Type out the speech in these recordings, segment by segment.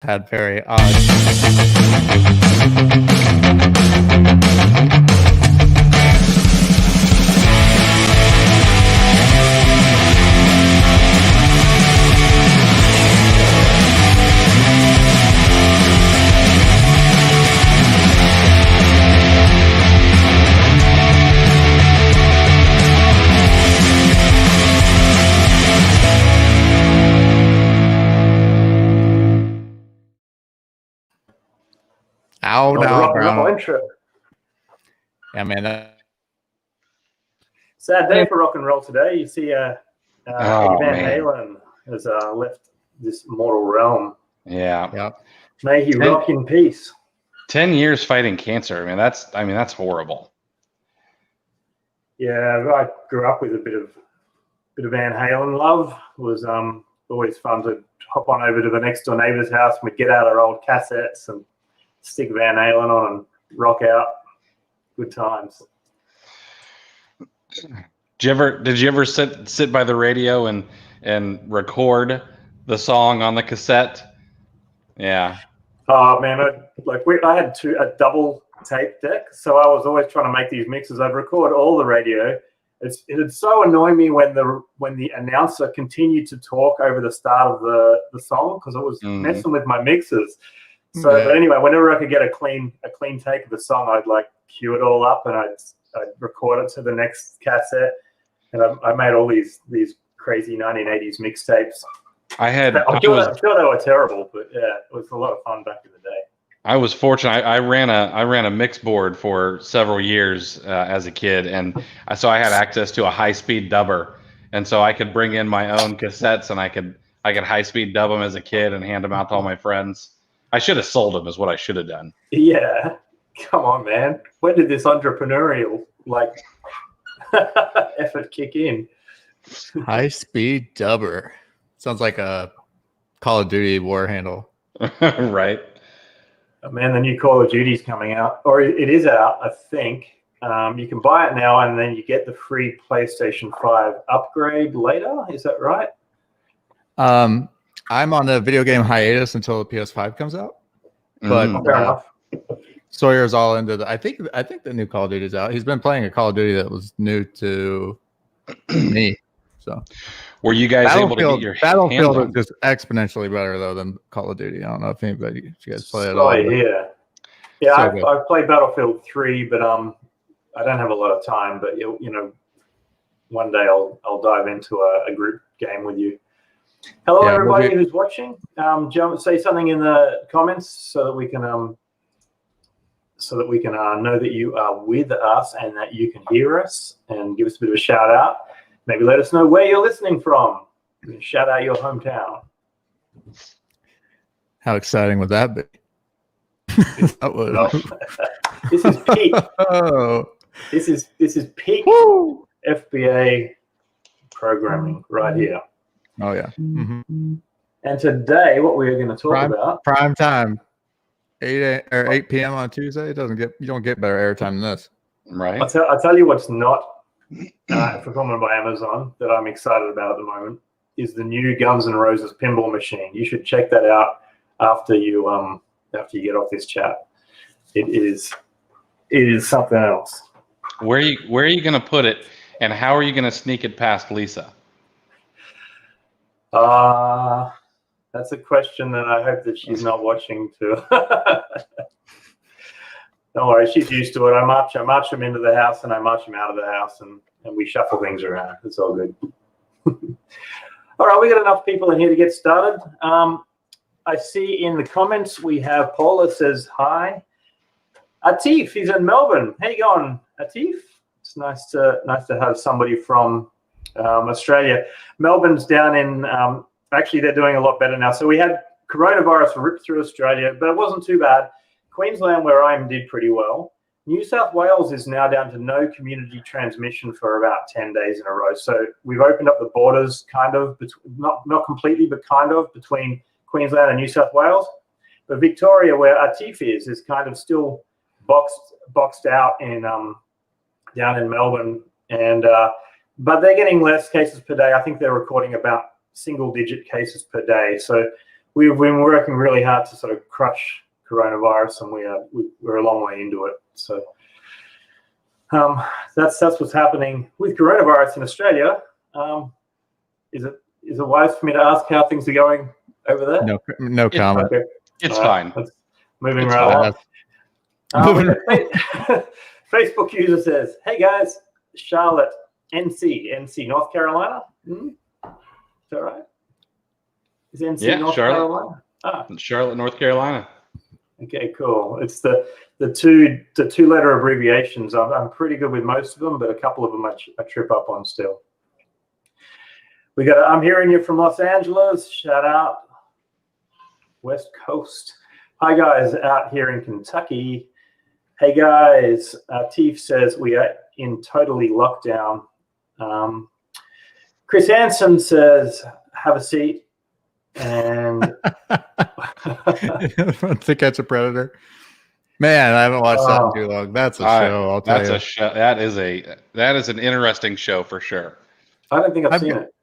had very odd. Rock and roll intro. Yeah, man. Sad day for rock and roll today. You see, Eddie Van Halen has left this mortal realm. Yeah. Yep. May he rock in peace. 10 years fighting cancer. I mean, that's horrible. Yeah, I grew up with a bit of Van Halen love. It was always fun to hop on over to the next door neighbor's house and we'd get out our old cassettes and stick Van Halen on and rock out. Good times. Did you ever sit by the radio and record the song on the cassette? Yeah. Oh man, I had a double tape deck, so I was always trying to make these mixes. I'd record all the radio. It'd so annoy me when the announcer continued to talk over the start of the song because it was messing with my mixes. So, But anyway, whenever I could get a clean take of the song, I'd like cue it all up and I'd record it to the next cassette. And I made all these crazy 1980s mixtapes. I'm sure they were terrible, but yeah, it was a lot of fun back in the day. I was fortunate. I ran a mix board for several years as a kid, and so I had access to a high-speed dubber, and so I could bring in my own cassettes, and I could high-speed dub them as a kid and hand them out to all my friends. I should have sold them, is what I should have done. Yeah, come on, man. When did this entrepreneurial effort kick in? High speed dubber sounds like a Call of Duty war handle. Right. Man, the new Call of Duty's coming out, or it is out, I think. You can buy it now, and then you get the free PlayStation 5 upgrade later. Is that right? I'm on a video game hiatus until the PS5 comes out. But fair enough. Sawyer's all into the. I think the new Call of Duty is out. He's been playing a Call of Duty that was new to me. So, were you guys able to get your Battlefield is just exponentially better though than Call of Duty? I don't know if you guys play it all. Yeah. I've played Battlefield 3, but I don't have a lot of time. But one day I'll dive into a group game with you. Hello, everybody who's watching. Say something in the comments so that we can know that you are with us and that you can hear us, and give us a bit of a shout out. Maybe let us know where you're listening from. Shout out your hometown. How exciting would that be? This is peak. This is peak FBA programming right here. Oh yeah. Mm-hmm. And today, what we are going to talk about prime time, 8 p.m. on Tuesday. You don't get better airtime than this, right? I'll tell you what's not fulfillment by Amazon that I'm excited about at the moment is the new Guns N' Roses pinball machine. You should check that out after you get off this chat. It is something else. Where are you going to put it, and how are you going to sneak it past Lisa? That's a question that I hope that she's not watching too. Don't worry, she's used to it. I march him into the house and I march him out of the house, and we shuffle things around. It's all good. All right, we got enough people in here to get started. I see in the comments we have Paula says hi. Atif, he's in Melbourne. How you going, Atif? It's nice to have somebody from Australia. Melbourne's down in. Actually, they're doing a lot better now. So we had coronavirus rip through Australia, but it wasn't too bad. Queensland, where I am, did pretty well. New South Wales is now down to no community transmission for about 10 days in a row. So we've opened up the borders, kind of, not completely, but kind of, between Queensland and New South Wales. But Victoria, where Atif is kind of still boxed out in down in Melbourne, and but they're getting less cases per day. I think they're recording about single-digit cases per day. So we've been working really hard to sort of crush coronavirus, and we're a long way into it. So that's what's happening with coronavirus in Australia. Is it wise for me to ask how things are going over there? No comment. Okay. It's fine. Moving It's right fine. on. Facebook user says, "Hey guys, Charlotte, NC, North Carolina. Is that right? Is NC North Charlotte. Carolina? Charlotte, North Carolina. Okay, cool. It's the two-letter abbreviations. I'm pretty good with most of them, but a couple of them I trip up on still. I'm hearing you from Los Angeles. Shout out West Coast. Hi guys, out here in Kentucky. Hey guys, Teef says we are in totally lockdown. Chris Hansen says have a seat. And To Catch a Predator. Man, I haven't watched that in too long. That's a show. I'll tell you. That's a show. That is an interesting show for sure. I don't think I've seen it.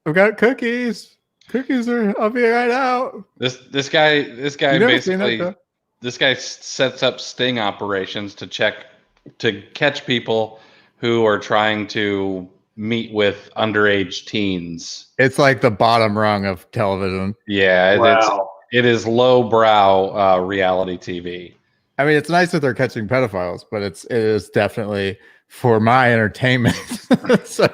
I've got cookies. Cookies are. I'll be right out. This guy basically. That, this guy sets up sting operations to catch people who are trying to meet with underage teens. It's like the bottom rung of television. Yeah, wow. It is lowbrow reality TV. I mean, it's nice that they're catching pedophiles, but it is definitely for my entertainment. So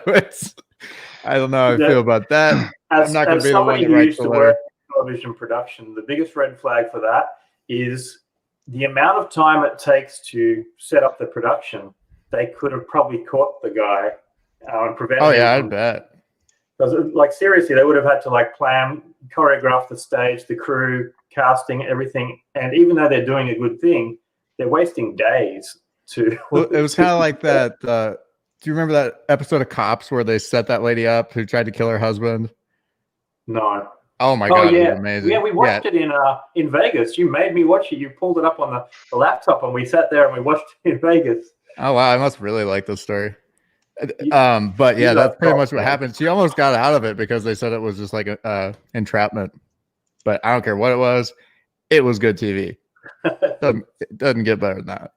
I don't know how I feel about that. As, I'm not going to be the one who to write used the to letter. work in television production, the biggest red flag for that is the amount of time it takes to set up the production. They could have probably caught the guy and prevented. Oh yeah, I bet. Because, like, seriously, they would have had to plan, choreograph the stage, the crew, casting, everything. And even though they're doing a good thing, they're wasting days to. Well, it was kind of like that. Do you remember that episode of Cops where they set that lady up who tried to kill her husband? No. Oh my God, yeah. it was amazing. Yeah, we watched it in Vegas. You made me watch it. You pulled it up on the laptop, and we sat there and we watched it in Vegas. Oh wow, I must really like this story. But yeah, that's pretty much what happened. She almost got out of it because they said it was just like a entrapment. But I don't care what it was. It was good TV. It doesn't get better than that.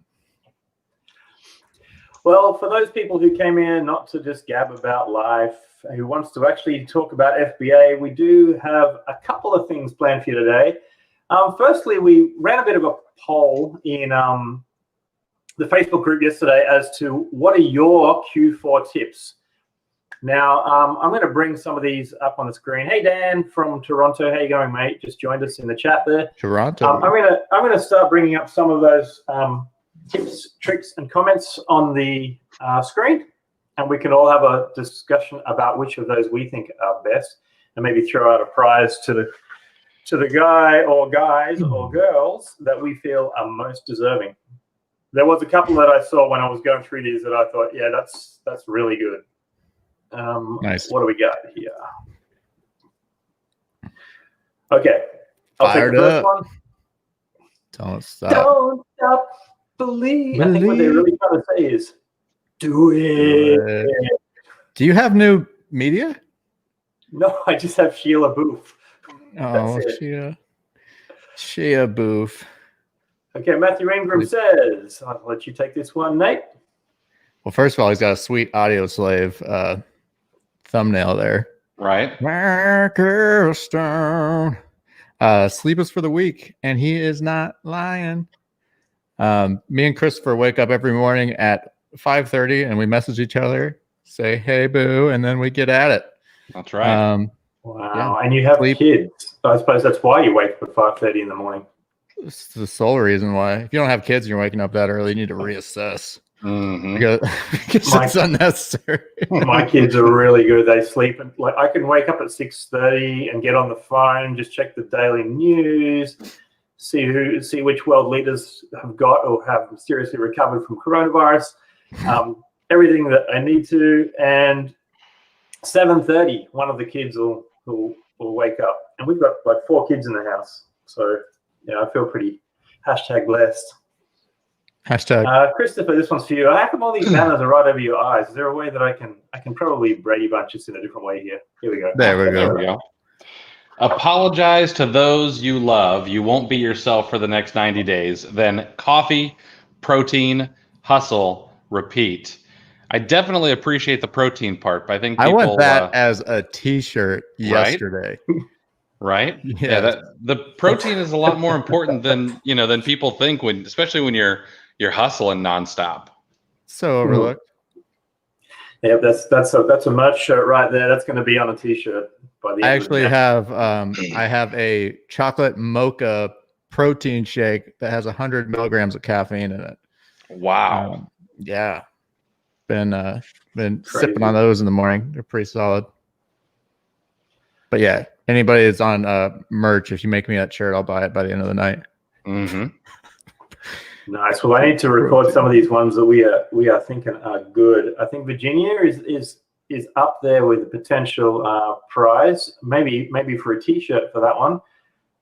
Well, for those people who came in not to just gab about life, who wants to actually talk about FBA, we do have a couple of things planned for you today. Firstly, we ran a bit of a poll in the Facebook group yesterday as to what are your Q4 tips. Now, I'm going to bring some of these up on the screen. Hey, Dan from Toronto. How you going, mate? Just joined us in the chat there. Toronto. I'm going to start bringing up some of those tips, tricks, and comments on the screen, and we can all have a discussion about which of those we think are best, and maybe throw out a prize to the guy or guys or girls that we feel are most deserving. There was a couple that I saw when I was going through these that I thought, yeah, that's really good. Nice. What do we got here? Okay. I'll Fired take the first up. one. Don't stop. Don't stop believe. I think what they're really trying to say is do it. Do you have new media? No, I just have Sheila Booth. Oh, Sheila Booth. Okay, Matthew Ingram says, I'll let you take this one, Nate. Well, first of all, he's got a sweet Audio Slave thumbnail there. Right. Michael Stone. Sleep is for the weak, and he is not lying. Me and Christopher wake up every morning at 5:30, and we message each other, say, hey, boo, and then we get at it. That's right. Wow. Yeah. And you have kids. I suppose that's why you wake up at 5:30 in the morning. It's the sole reason why. If you don't have kids and you're waking up that early, you need to reassess. Mm-hmm. Because it's unnecessary. My kids are really good. They sleep. Like, I can wake up at 6:30 and get on the phone, just check the daily news, see which world leaders have got or have seriously recovered from coronavirus, everything that I need to. And 7:30, one of the kids will wake up. And we've got like 4 kids in the house. So, yeah, I feel pretty #blessed. Christopher, this one's for you. How come all these banners are right over your eyes? Is there a way that I can probably Brady Bunch this in a different way here? Here we go. There we go. Apologize to those you love. You won't be yourself for the next 90 days. Then coffee, protein, hustle, repeat. I definitely appreciate the protein part, but I think I people want that as a T-shirt right? yesterday. Right? Yeah. Yeah, that the protein is a lot more important than than people think especially when you're hustling nonstop. So overlooked. Yeah, that's a merch shirt right there. That's going to be on a T-shirt by the I end actually of have a chocolate mocha protein shake that has 100 milligrams of caffeine in it. Wow. Yeah, been Crazy. sipping on those in the morning. They're pretty solid. But yeah, anybody that's on merch, if you make me that shirt, I'll buy it by the end of the night. Mm-hmm. Nice. Well, I need to record some of these ones that we are thinking are good. I think Virginia is up there with a potential prize, maybe for a T-shirt for that one.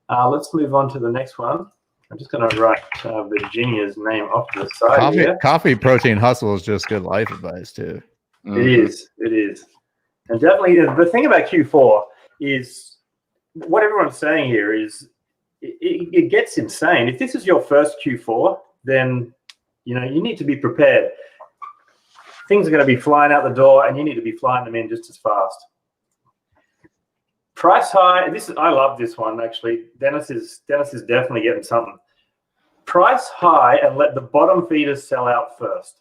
Let's move on to the next one. I'm just going to write Virginia's name off to the side here. Coffee protein hustle is just good life advice too. Mm-hmm. It is. And definitely the thing about Q4 is what everyone's saying here is it gets insane. If this is your first Q4, then you need to be prepared. Things are going to be flying out the door, and you need to be flying them in just as fast. Price high. I love this one actually. Dennis is definitely getting something. Price high and let the bottom feeders sell out first.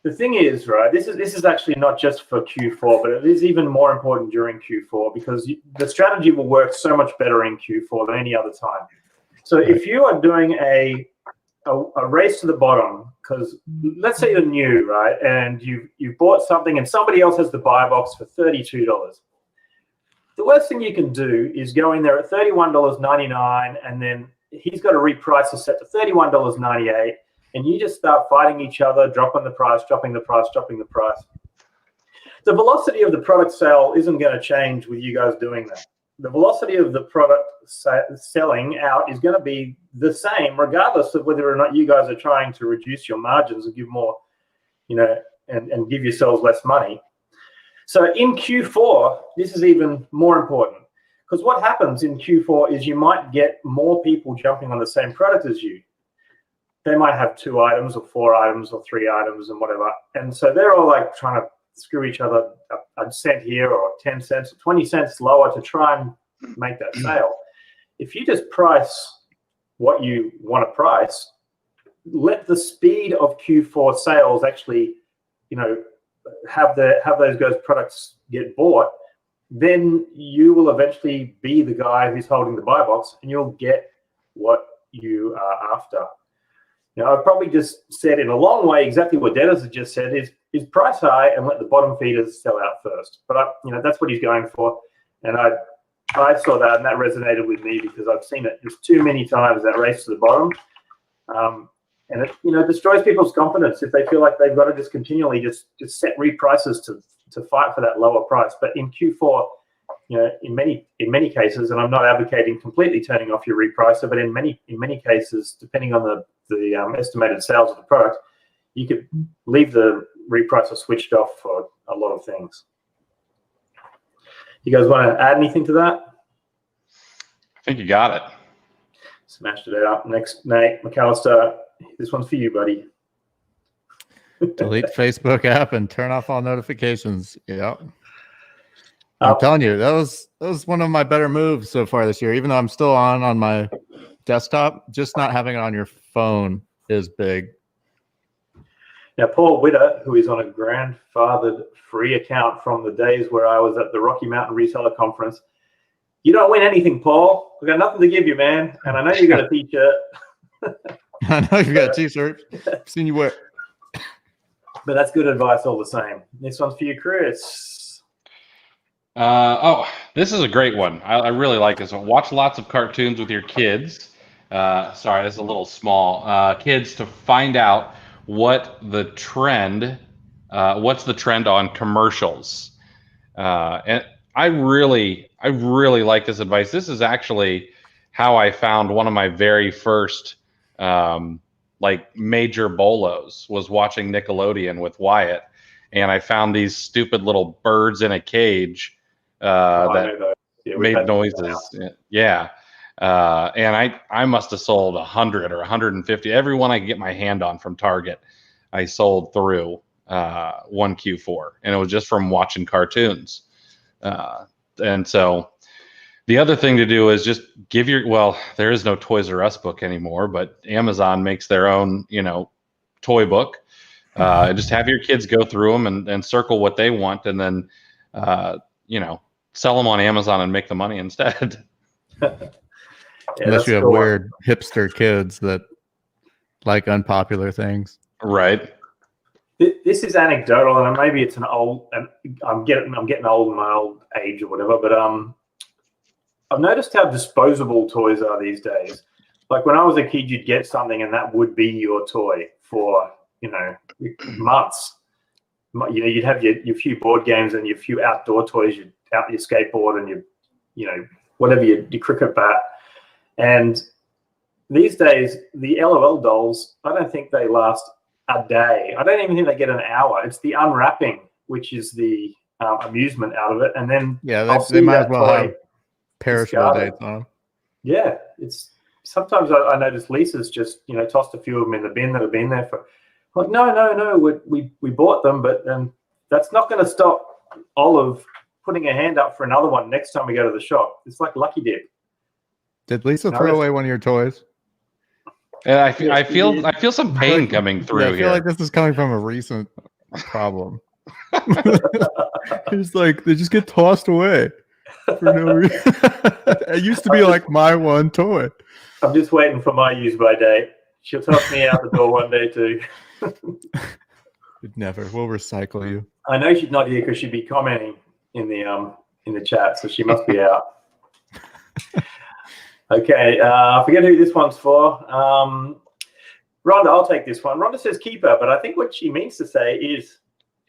The thing is, right, this is actually not just for Q4, but it is even more important during Q4 because the strategy will work so much better in Q4 than any other time. So if you are doing a race to the bottom, because let's say you're new, right, and you've bought something and somebody else has the buy box for $32. The worst thing you can do is go in there at $31.99 and then he's got to reprice the set to $31.98. And you just start fighting each other, dropping the price. The velocity of the product sale isn't going to change with you guys doing that. The velocity of the product selling out is going to be the same, regardless of whether or not you guys are trying to reduce your margins and give more, and give yourselves less money. So in Q4, this is even more important because what happens in Q4 is you might get more people jumping on the same product as you. They might have 2 items or 4 items or 3 items and whatever. And so they're all like trying to screw each other a cent here or 10 cents or 20 cents lower to try and make that sale. If you just price what you want to price, let the speed of Q4 sales actually, have those products get bought, then you will eventually be the guy who's holding the buy box and you'll get what you are after. Now, I've probably just said in a long way exactly what Dennis has just said is price high and let the bottom feeders sell out first. But that's what he's going for, and I saw that and that resonated with me because I've seen it just too many times, that race to the bottom, and it destroys people's confidence if they feel like they've got to just continually just set reprices to fight for that lower price. But in Q4, in many cases, and I'm not advocating completely turning off your repricer, but in many cases, depending on the estimated sales of the product, you could leave the repricer switched off for a lot of things. You guys want to add anything to that? I think you got it. Smashed it out. Next, Nate McCallister. This one's for you, buddy. Delete Facebook app and turn off all notifications. Yeah. I'm telling you, that was one of my better moves so far this year. Even though I'm still on my desktop, just not having it on your phone is big. Now, Paul Witter, who is on a grandfathered free account from the days where I was at the Rocky Mountain Reseller Conference. You don't win anything, Paul. We've got nothing to give you, man. And I know you got a t-shirt. I know you got a t-shirt. I've seen you wear. But that's good advice all the same. This one's for you, Chris. This is a great one. I really like this one. Watch lots of cartoons with your kids. Sorry, this is a little small. Kids to find out what's the trend on commercials. And I really like this advice. This is actually how I found one of my very first major bolos, was watching Nickelodeon with Wyatt, and I found these stupid little birds in a cage. I know those. made noises. Yeah. And I must have sold 100 or 150. Every one I could get my hand on from Target, I sold through one Q4, and it was just from watching cartoons. And so the other thing to do is just give there is no Toys R Us book anymore, but Amazon makes their own, toy book. Just have your kids go through them and circle what they want, and then, sell them on Amazon and make the money instead. Unless you have weird hipster kids that like unpopular things. Right. This is anecdotal, and maybe it's I'm getting old in my old age or whatever, but I've noticed how disposable toys are these days. Like when I was a kid, you'd get something and that would be your toy for, months. You'd have your few board games and your few outdoor toys, your skateboard and your, whatever, your cricket bat. And these days, the LOL dolls, I don't think they last a day. I don't even think they get an hour. It's the unwrapping, which is the amusement out of it. And then they might as well have perishable dates on them. Yeah, it's sometimes I notice Lisa's just tossed a few of them in the bin that have been there for. Like no, we bought them, but that's not going to stop Olive putting her hand up for another one next time we go to the shop. It's like lucky dip. Did Lisa throw away one of your toys? And I feel some pain coming through here. I feel like this is coming from a recent problem. It's like they just get tossed away for no reason. It used to be like my one toy. I'm just waiting for my use by date. She'll toss me out the door one day too. Never. We'll recycle you. I know she's not here because she'd be commenting in the chat, so she must be out. Okay, I forget who this one's for. Rhonda, I'll take this one. Rhonda says keeper, but I think what she means to say is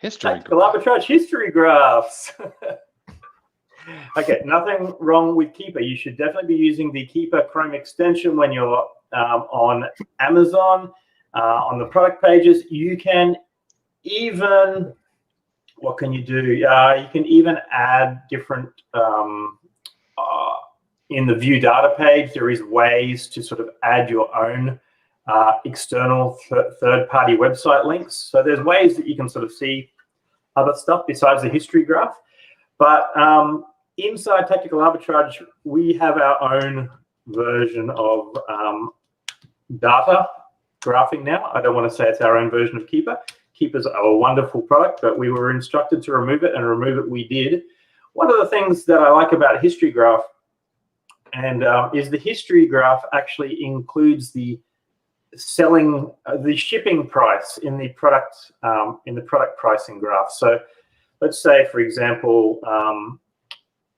tactical arbitrage history graphs. Okay, nothing wrong with keeper. You should definitely be using the keeper Chrome extension when you're on Amazon, on the product pages. You can even, what can you do? You can even add different, in the view data page, there is ways to sort of add your own external third-party website links. So there's ways that you can sort of see other stuff besides the history graph. But inside Tactical Arbitrage, we have our own version of data graphing now. I don't want to say it's our own version of Keeper. Keeper's a wonderful product, but we were instructed to remove it, and remove it we did. One of the things that I like about history graph and is the history graph actually includes the shipping price in the product pricing graph. So let's say, for example,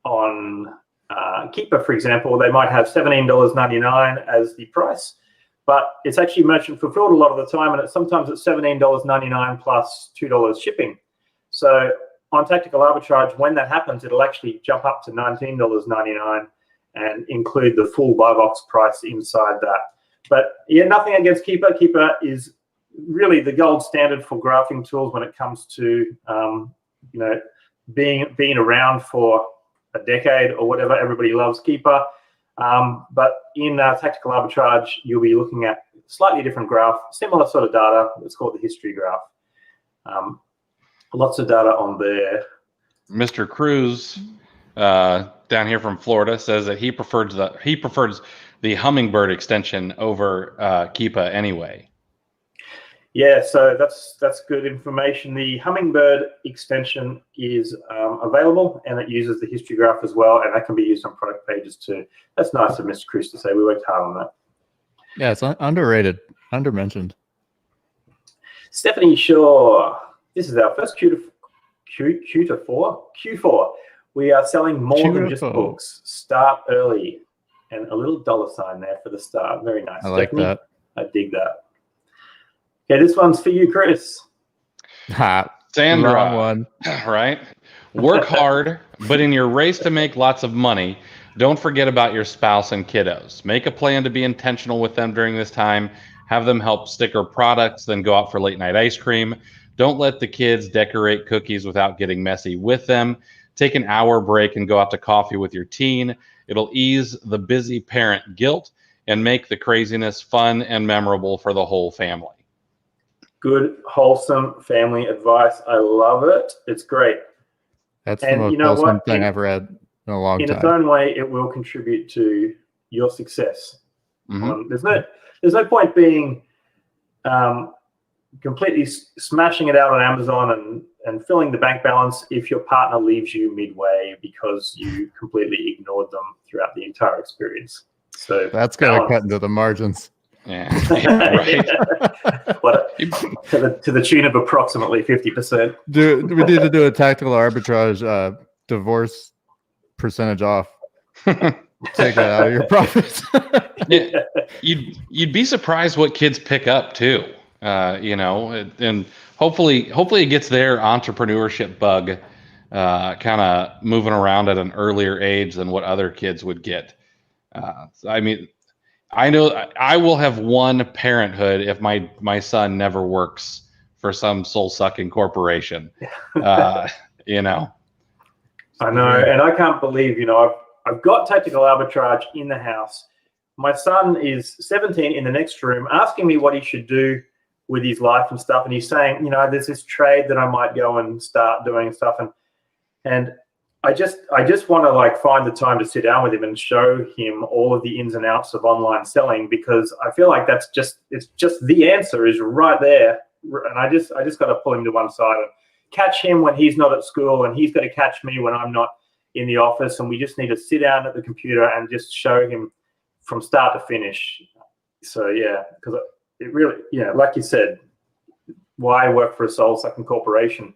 on Keeper, for example, they might have $17.99 as the price, but it's actually merchant fulfilled a lot of the time, and sometimes it's $17.99 plus $2 shipping. So on Tactical Arbitrage, when that happens, it'll actually jump up to $19.99 and include the full buy box price inside that. But yeah, nothing against Keeper. Keeper is really the gold standard for graphing tools when it comes to being around for a decade or whatever. Everybody loves Keeper. But in Tactical Arbitrage, you'll be looking at slightly different graph, similar sort of data. It's called the history graph. Lots of data on there. Mr. Cruz down here from Florida says that he prefers the Hummingbird extension over Keepa anyway. Yeah, so that's good information. The Hummingbird extension is available, and it uses the history graph as well, and that can be used on product pages too. That's nice of Mr. Cruz to say. We worked hard on that. Yeah, it's underrated, undermentioned. Stephanie Shaw, this is our first Q4. We are selling more than just books. Start early, and a little $sign there for the start. Very nice. I like Stephanie, that. I dig that. Okay, this one's for you, Chris. Sandra, wrong one. Right? Work hard, but in your race to make lots of money, don't forget about your spouse and kiddos. Make a plan to be intentional with them during this time. Have them help sticker products, then go out for late night ice cream. Don't let the kids decorate cookies without getting messy with them. Take an hour break and go out to coffee with your teen. It'll ease the busy parent guilt and make the craziness fun and memorable for the whole family. Good, wholesome family advice. I love it. It's great. That's And the most you know wholesome what? thing I've read in a long In its time. own way, it will contribute to your success. Mhm. There's no point being completely smashing it out on Amazon and filling the bank balance if your partner leaves you midway because you completely ignored them throughout the entire experience. So That's going to cut into the margins. Yeah, right. What, to the tune of approximately 50%. We need to do a tactical arbitrage divorce percentage off. Take that out of your profits. Yeah, you'd be surprised what kids pick up too. And hopefully it gets their entrepreneurship bug kind of moving around at an earlier age than what other kids would get. I mean, I know I will have one parenthood if my son never works for some soul-sucking corporation. I know, and I can't believe, I've got tactical arbitrage in the house. My son is 17 in the next room asking me what he should do with his life and stuff. And he's saying, there's this trade that I might go and start doing stuff. And I just want to find the time to sit down with him and show him all of the ins and outs of online selling, because I feel like it's just the answer is right there. And I just got to pull him to one side and catch him when he's not at school, and he's got to catch me when I'm not in the office. And we just need to sit down at the computer and just show him from start to finish. So yeah, because it really, like you said, why work for a soul-sucking corporation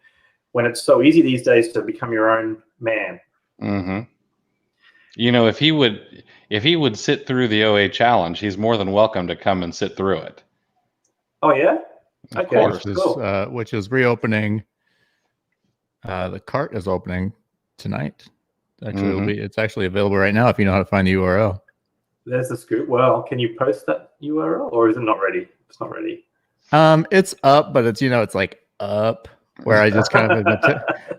when it's so easy these days to become your own man? Mm-hmm. If he would sit through the OA challenge, he's more than welcome to come and sit through it. Oh yeah, okay, of course. Which is reopening. The cart is opening tonight. Actually, it's actually available right now if you know how to find the URL. There's the scoop. Well, can you post that URL, or is it not ready? It's not ready. It's up, but it's it's like up where I just kind of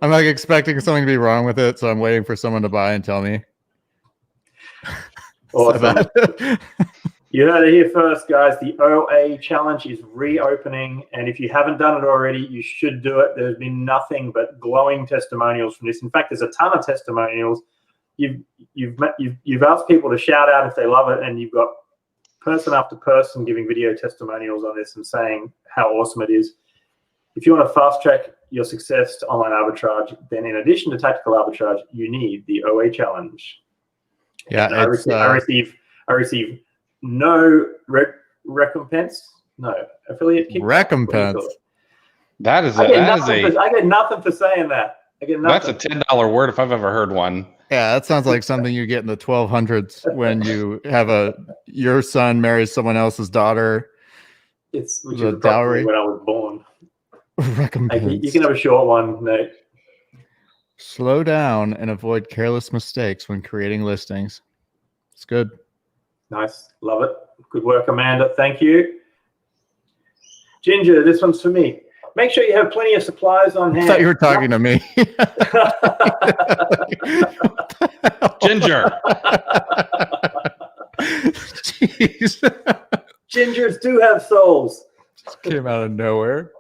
I'm like expecting something to be wrong with it, so I'm waiting for someone to buy and tell me. Awesome. You heard it here first, guys. The OA challenge is reopening, and if you haven't done it already, you should do it. There's been nothing but glowing testimonials from this. In fact, there's a ton of testimonials. You've asked people to shout out if they love it, and you've got person after person giving video testimonials on this and saying how awesome it is. If you want to fast track your success to online arbitrage, then in addition to tactical arbitrage, you need the OA challenge. Yeah, I receive no recompense, no affiliate kickback. Recompense. I get nothing for saying that. I get nothing. That's a $10 word if I've ever heard one. Yeah, that sounds like something you get in the 1200s when you have your son marries someone else's daughter. Which is dowry when I was born. Recompense. You can have a short one, Nate. Slow down and avoid careless mistakes when creating listings. It's good. Nice. Love it. Good work, Amanda. Thank you. Ginger, this one's for me. Make sure you have plenty of supplies on hand. I thought you were talking to me. Ginger. Jeez. Gingers do have souls. Just came out of nowhere.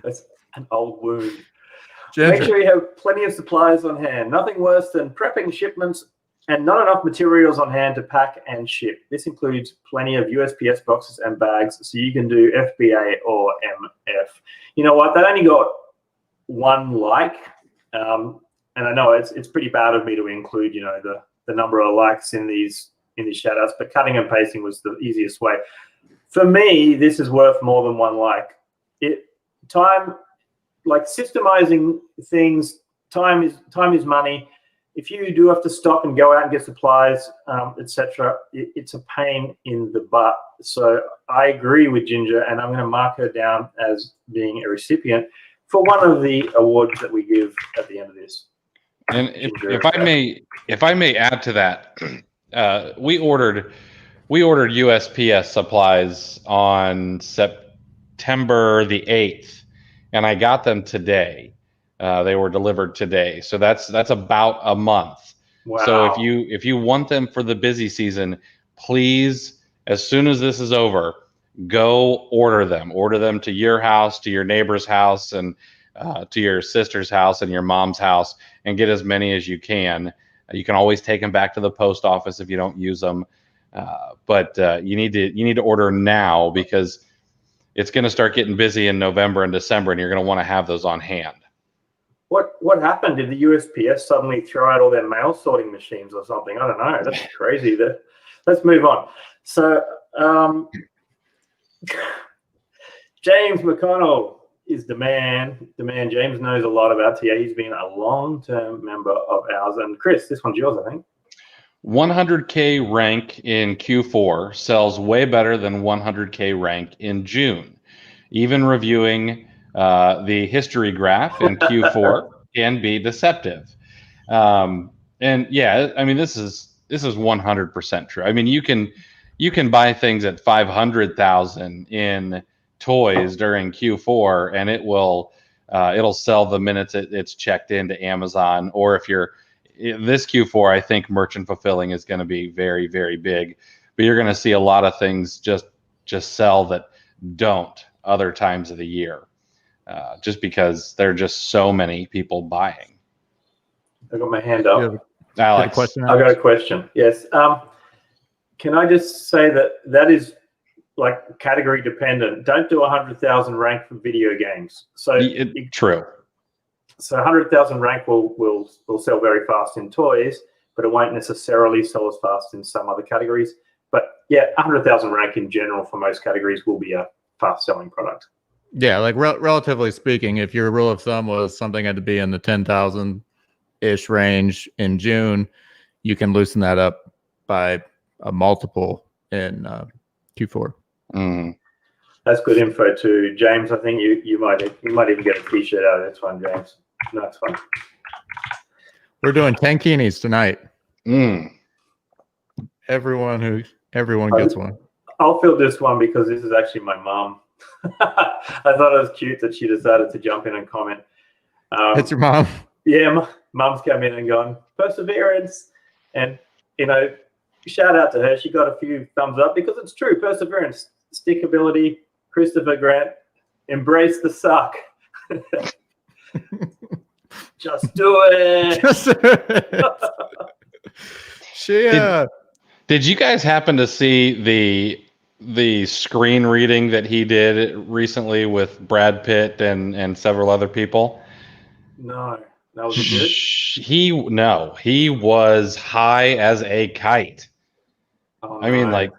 That's an old wound. Ginger. Make sure you have plenty of supplies on hand. Nothing worse than prepping shipments and not enough materials on hand to pack and ship. This includes plenty of USPS boxes and bags, so you can do FBA or MF. You know what? They only got one like, and I know it's pretty bad of me to include the number of likes in these shout-outs, but cutting and pasting was the easiest way. For me, this is worth more than one like. Systemizing things, time is money. If you do have to stop and go out and get supplies, etc., it's a pain in the butt. So I agree with Ginger, and I'm going to mark her down as being a recipient for one of the awards that we give at the end of this. And if I may add to that, we ordered USPS supplies on September the 8th, and I got them today. They were delivered today, so that's about a month. Wow. So if you want them for the busy season, please, as soon as this is over, go order them. Order them to your house, to your neighbor's house, and to your sister's house and your mom's house, and get as many as you can. You can always take them back to the post office if you don't use them, but you need to order now, because it's going to start getting busy in November and December, and you're going to want to have those on hand. What happened? Did the USPS suddenly throw out all their mail sorting machines or something? I don't know. That's crazy. Let's move on. So James McConnell is the man. The man. James knows a lot about TA. He's been a long-term member of ours. And Chris, this one's yours, I think. 100K rank in Q4 sells way better than 100K rank in June. Even reviewing the history graph in Q4 can be deceptive. And yeah, I mean, this is 100% true. I mean, you can buy things at 500,000 in toys during Q4, and it'll sell the minute it's checked into Amazon. Or if you're this Q4, I think merchant fulfilling is going to be very, very big, but you're going to see a lot of things just sell that don't other times of the year, just because there are just so many people buying. I got my hand up. Alex, I got a question. Yes. Can I just say that is like category dependent? Don't do 100,000 rank for video games. So true. So 100,000 rank will sell very fast in toys, but it won't necessarily sell as fast in some other categories. But yeah, 100,000 rank in general for most categories will be a fast-selling product. Yeah, like relatively speaking, if your rule of thumb was something had to be in the 10,000-ish range in June, you can loosen that up by a multiple in Q4. Mm. That's good info too, James. I think you might even get a T-shirt out of this one, James. No, that's fun. We're doing tankinis tonight. Mm. Everyone gets one. I'll fill this one because this is actually my mom. I thought it was cute that she decided to jump in and comment. It's your mom. Yeah, mom's come in and gone, perseverance. And, shout out to her. She got a few thumbs up because it's true. Perseverance, stickability, Christopher Grant, embrace the suck. Just do it. Did you guys happen to see the screen reading that he did recently with Brad Pitt and several other people? No, that was good. He was high as a kite. Oh, I mean, like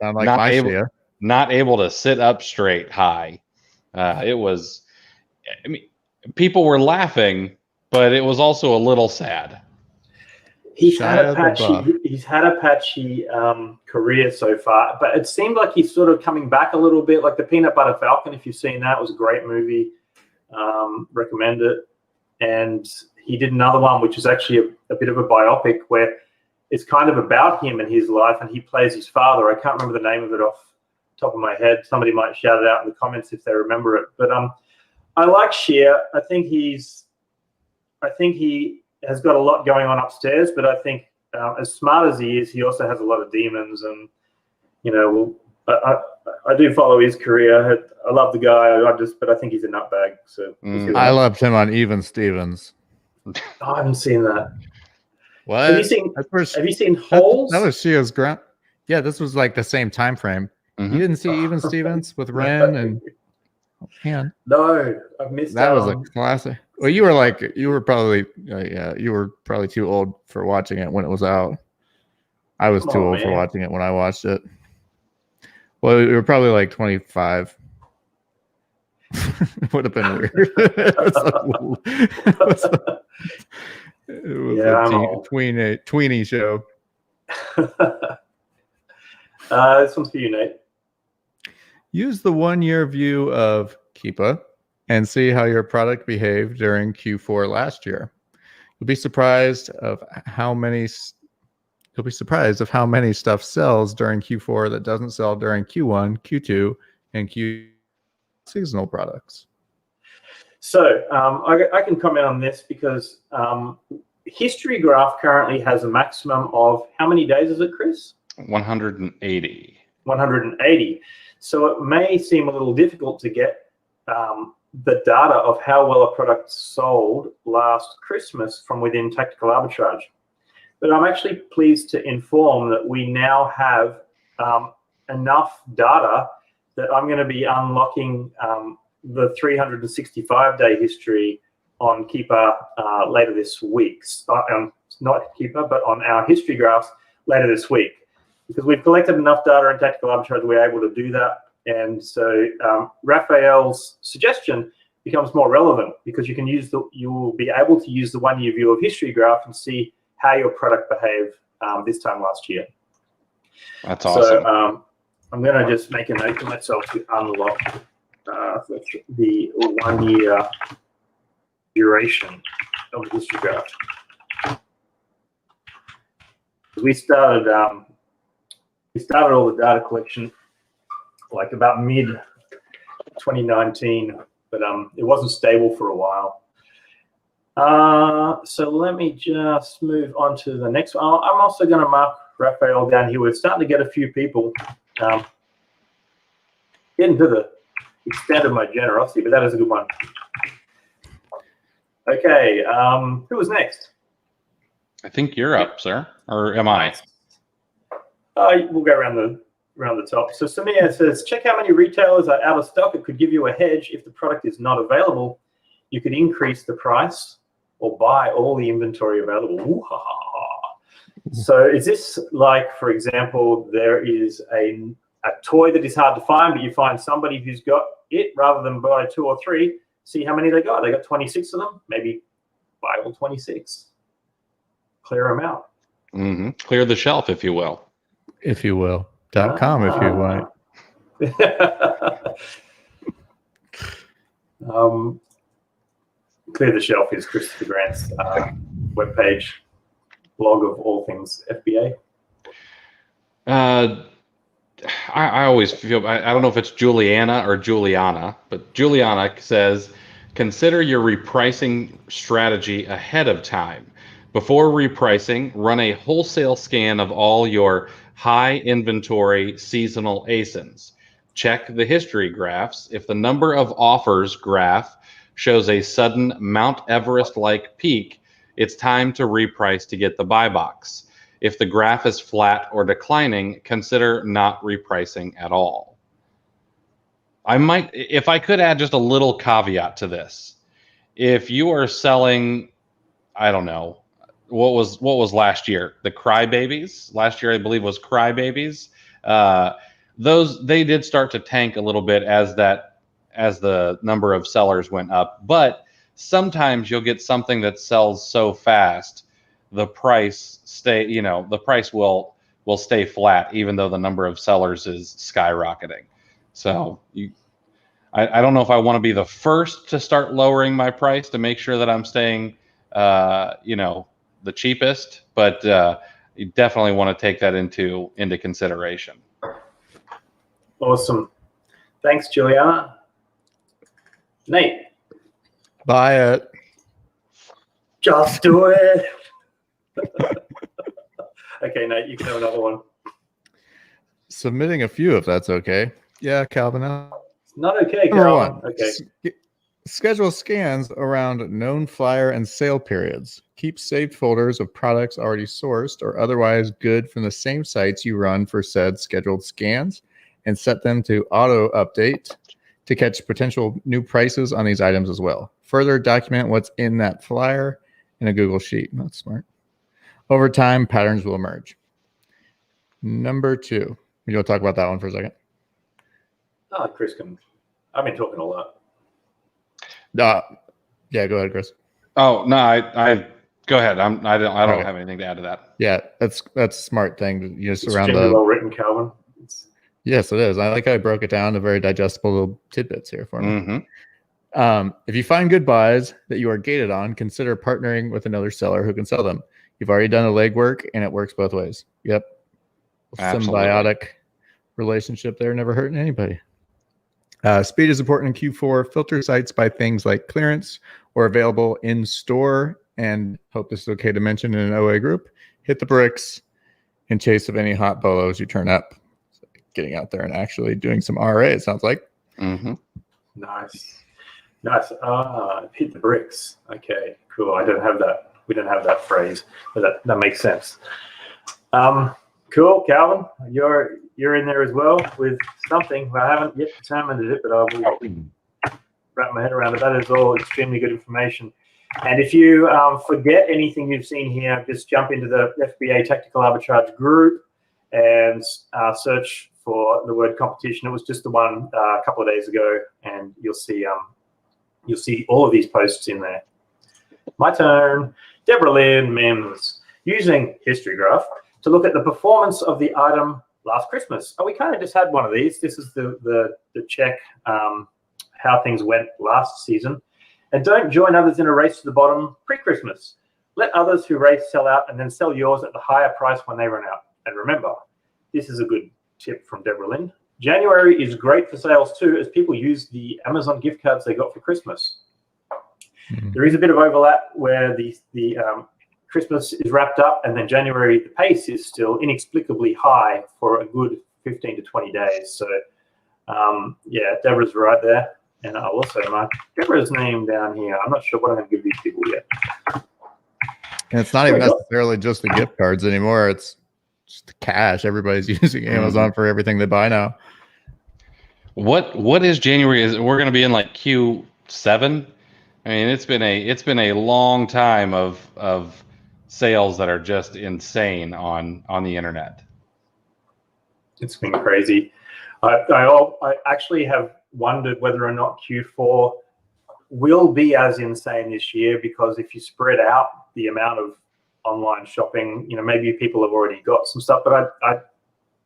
not able to sit up straight high. It was. I mean, people were laughing, but it was also a little sad. He's had a patchy career so far, but it seemed like he's sort of coming back a little bit. Like the Peanut Butter Falcon, if you've seen that, it was a great movie. Recommend it. And he did another one, which is actually a bit of a biopic where it's kind of about him and his life, and he plays his father. I can't remember the name of it off the top of my head. Somebody might shout it out in the comments if they remember it. But I like Sheer. I think he has got a lot going on upstairs, but I think as smart as he is, he also has a lot of demons. And I do follow his career. I love the guy. But I think he's a nutbag. So I loved him on Even Stevens. I haven't seen that. What? Have you seen Holes? That was Shia's ground. Yeah, this was like the same time frame. Mm-hmm. You didn't see Even Stevens with Ren and man. No, I've missed that. Was a classic. Well, you were probably too old for watching it when it was out. I was too old for watching it when I watched it. Well, you were probably like 25. It would have been weird. It was a tweeny show. This one's for you, Nate. Use the 1-year view of Keepa and see how your product behaved during Q4 last year. You'll be surprised of how many stuff sells during Q4 that doesn't sell during Q1, Q2, and Q seasonal products. So I can comment on this because History Graph currently has a maximum of how many days is it, Chris? 180. 180. So it may seem a little difficult to get the data of how well a product sold last Christmas from within Tactical Arbitrage. But I'm actually pleased to inform that we now have enough data that I'm going to be unlocking the 365-day history on Keeper later this week. Not Keeper, but on our history graphs later this week. Because we've collected enough data in Tactical Arbitrage, we're able to do that. And so Raphael's suggestion becomes more relevant because you will be able to use the 1-year view of history graph and see how your product behaved this time last year. That's awesome. So I'm going to just make a note to myself to unlock the 1-year duration of the history graph. We started all the data collection like about mid 2019, but it wasn't stable for a while. So let me just move on to the next one. I'm also going to mark Raphael down here. We're starting to get a few people getting to the extent of my generosity, but that is a good one. Okay, who was next? I think you're up, sir, or am I? We'll go around the top. So Samir says, check how many retailers are out of stock. It could give you a hedge if the product is not available. You could increase the price or buy all the inventory available. Ooh-ha-ha-ha. So is this like, for example, there is a toy that is hard to find, but you find somebody who's got it rather than buy 2 or 3, see how many they got. They got 26 of them, maybe buy all 26. Clear them out. Mm-hmm. Clear the shelf, if you will. If you will. .com if you want. Clear the Shelf is Christopher Grant's webpage, blog of all things FBA. I always feel, I don't know if it's Juliana or Juliana, but Juliana says, consider your repricing strategy ahead of time. Before repricing, run a wholesale scan of all your high inventory seasonal ASINs. Check the history graphs. If the number of offers graph shows a sudden Mount Everest-like peak, it's time to reprice to get the buy box. If the graph is flat or declining, consider not repricing at all. I might, if I could add just a little caveat to this. If you are selling, I don't know, what was last year? The Crybabies. Last year, I believe, was Crybabies. Those, they did start to tank a little bit as the number of sellers went up. But sometimes you'll get something that sells so fast, the price the price will stay flat even though the number of sellers is skyrocketing. So I don't know if I want to be the first to start lowering my price to make sure that I'm staying the cheapest, but you definitely want to take that into consideration. Awesome. Thanks, Juliana. Nate. Buy it. Just do it. Okay, Nate, you can have another one. Submitting a few if that's okay. Yeah, Calvin. It's not okay, Number Carolyn. one. Okay. Schedule scans around known flyer and sale periods. Keep saved folders of products already sourced or otherwise good from the same sites you run for said scheduled scans, and set them to auto update to catch potential new prices on these items as well. Further document what's in that flyer in a Google Sheet. That's smart. Over time, patterns will emerge. Number 2. You want to talk about that one for a second? Oh, Chris can. I've been talking a lot. Yeah, go ahead, Chris. Oh no, I go ahead. I don't have anything to add to that. Yeah, that's a smart thing. You just around extremely well written, Calvin. Yes, it is. I like how I broke it down to very digestible little tidbits here for me. Mm-hmm. If you find good buys that you are gated on, consider partnering with another seller who can sell them. You've already done the legwork, and it works both ways. Yep. Absolutely. Symbiotic relationship there, never hurting anybody. Speed is important in Q4. Filter sites by things like clearance or available in store. And hope this is okay to mention in an OA group. Hit the bricks in chase of any hot bolos you turn up. So getting out there and actually doing some RA, it sounds like. Mm-hmm. Nice. Hit the bricks. Okay, cool. I don't have that. We don't have that phrase, but that makes sense. Cool, Calvin. You're in there as well with something. I haven't yet determined it, but I will wrap my head around it. That is all extremely good information. And if you forget anything you've seen here, just jump into the FBA Tactical Arbitrage group and search for the word competition. It was just the one a couple of days ago, and you'll see all of these posts in there. My turn. Deborah Lynn Mims, using History Graph to look at the performance of the item last Christmas. Oh, we kind of just had one of these. This is the check how things went last season. And don't join others in a race to the bottom pre-Christmas. Let others who race sell out and then sell yours at the higher price when they run out. And remember, this is a good tip from Deborah Lynn. January is great for sales too, as people use the Amazon gift cards they got for Christmas. Mm-hmm. There is a bit of overlap where the Christmas is wrapped up, and then January, the pace is still inexplicably high for a good 15 to 20 days. So, yeah, Deborah's right there. And I'll also mark Deborah's name down here. I'm not sure what I'm going to give these people yet. And it's not even necessarily just the gift cards anymore. It's just the cash. Everybody's using Amazon for everything they buy now. What is January? We're going to be in like Q7. I mean, it's been a long time of sales that are just insane on the internet. It's been crazy. I actually have wondered whether or not Q4 will be as insane this year, because if you spread out the amount of online shopping, maybe people have already got some stuff, but I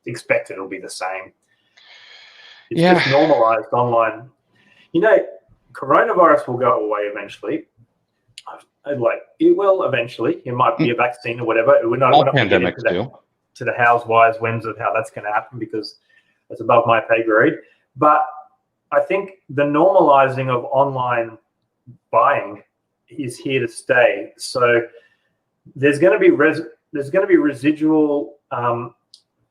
expect it'll be the same. It's just normalized online. Coronavirus will go away eventually. It will eventually. It might be a vaccine or whatever. We're not pandemics to the how's, whys, whens of how that's going to happen, because that's above my pay grade. But I think the normalizing of online buying is here to stay. So there's going to be residual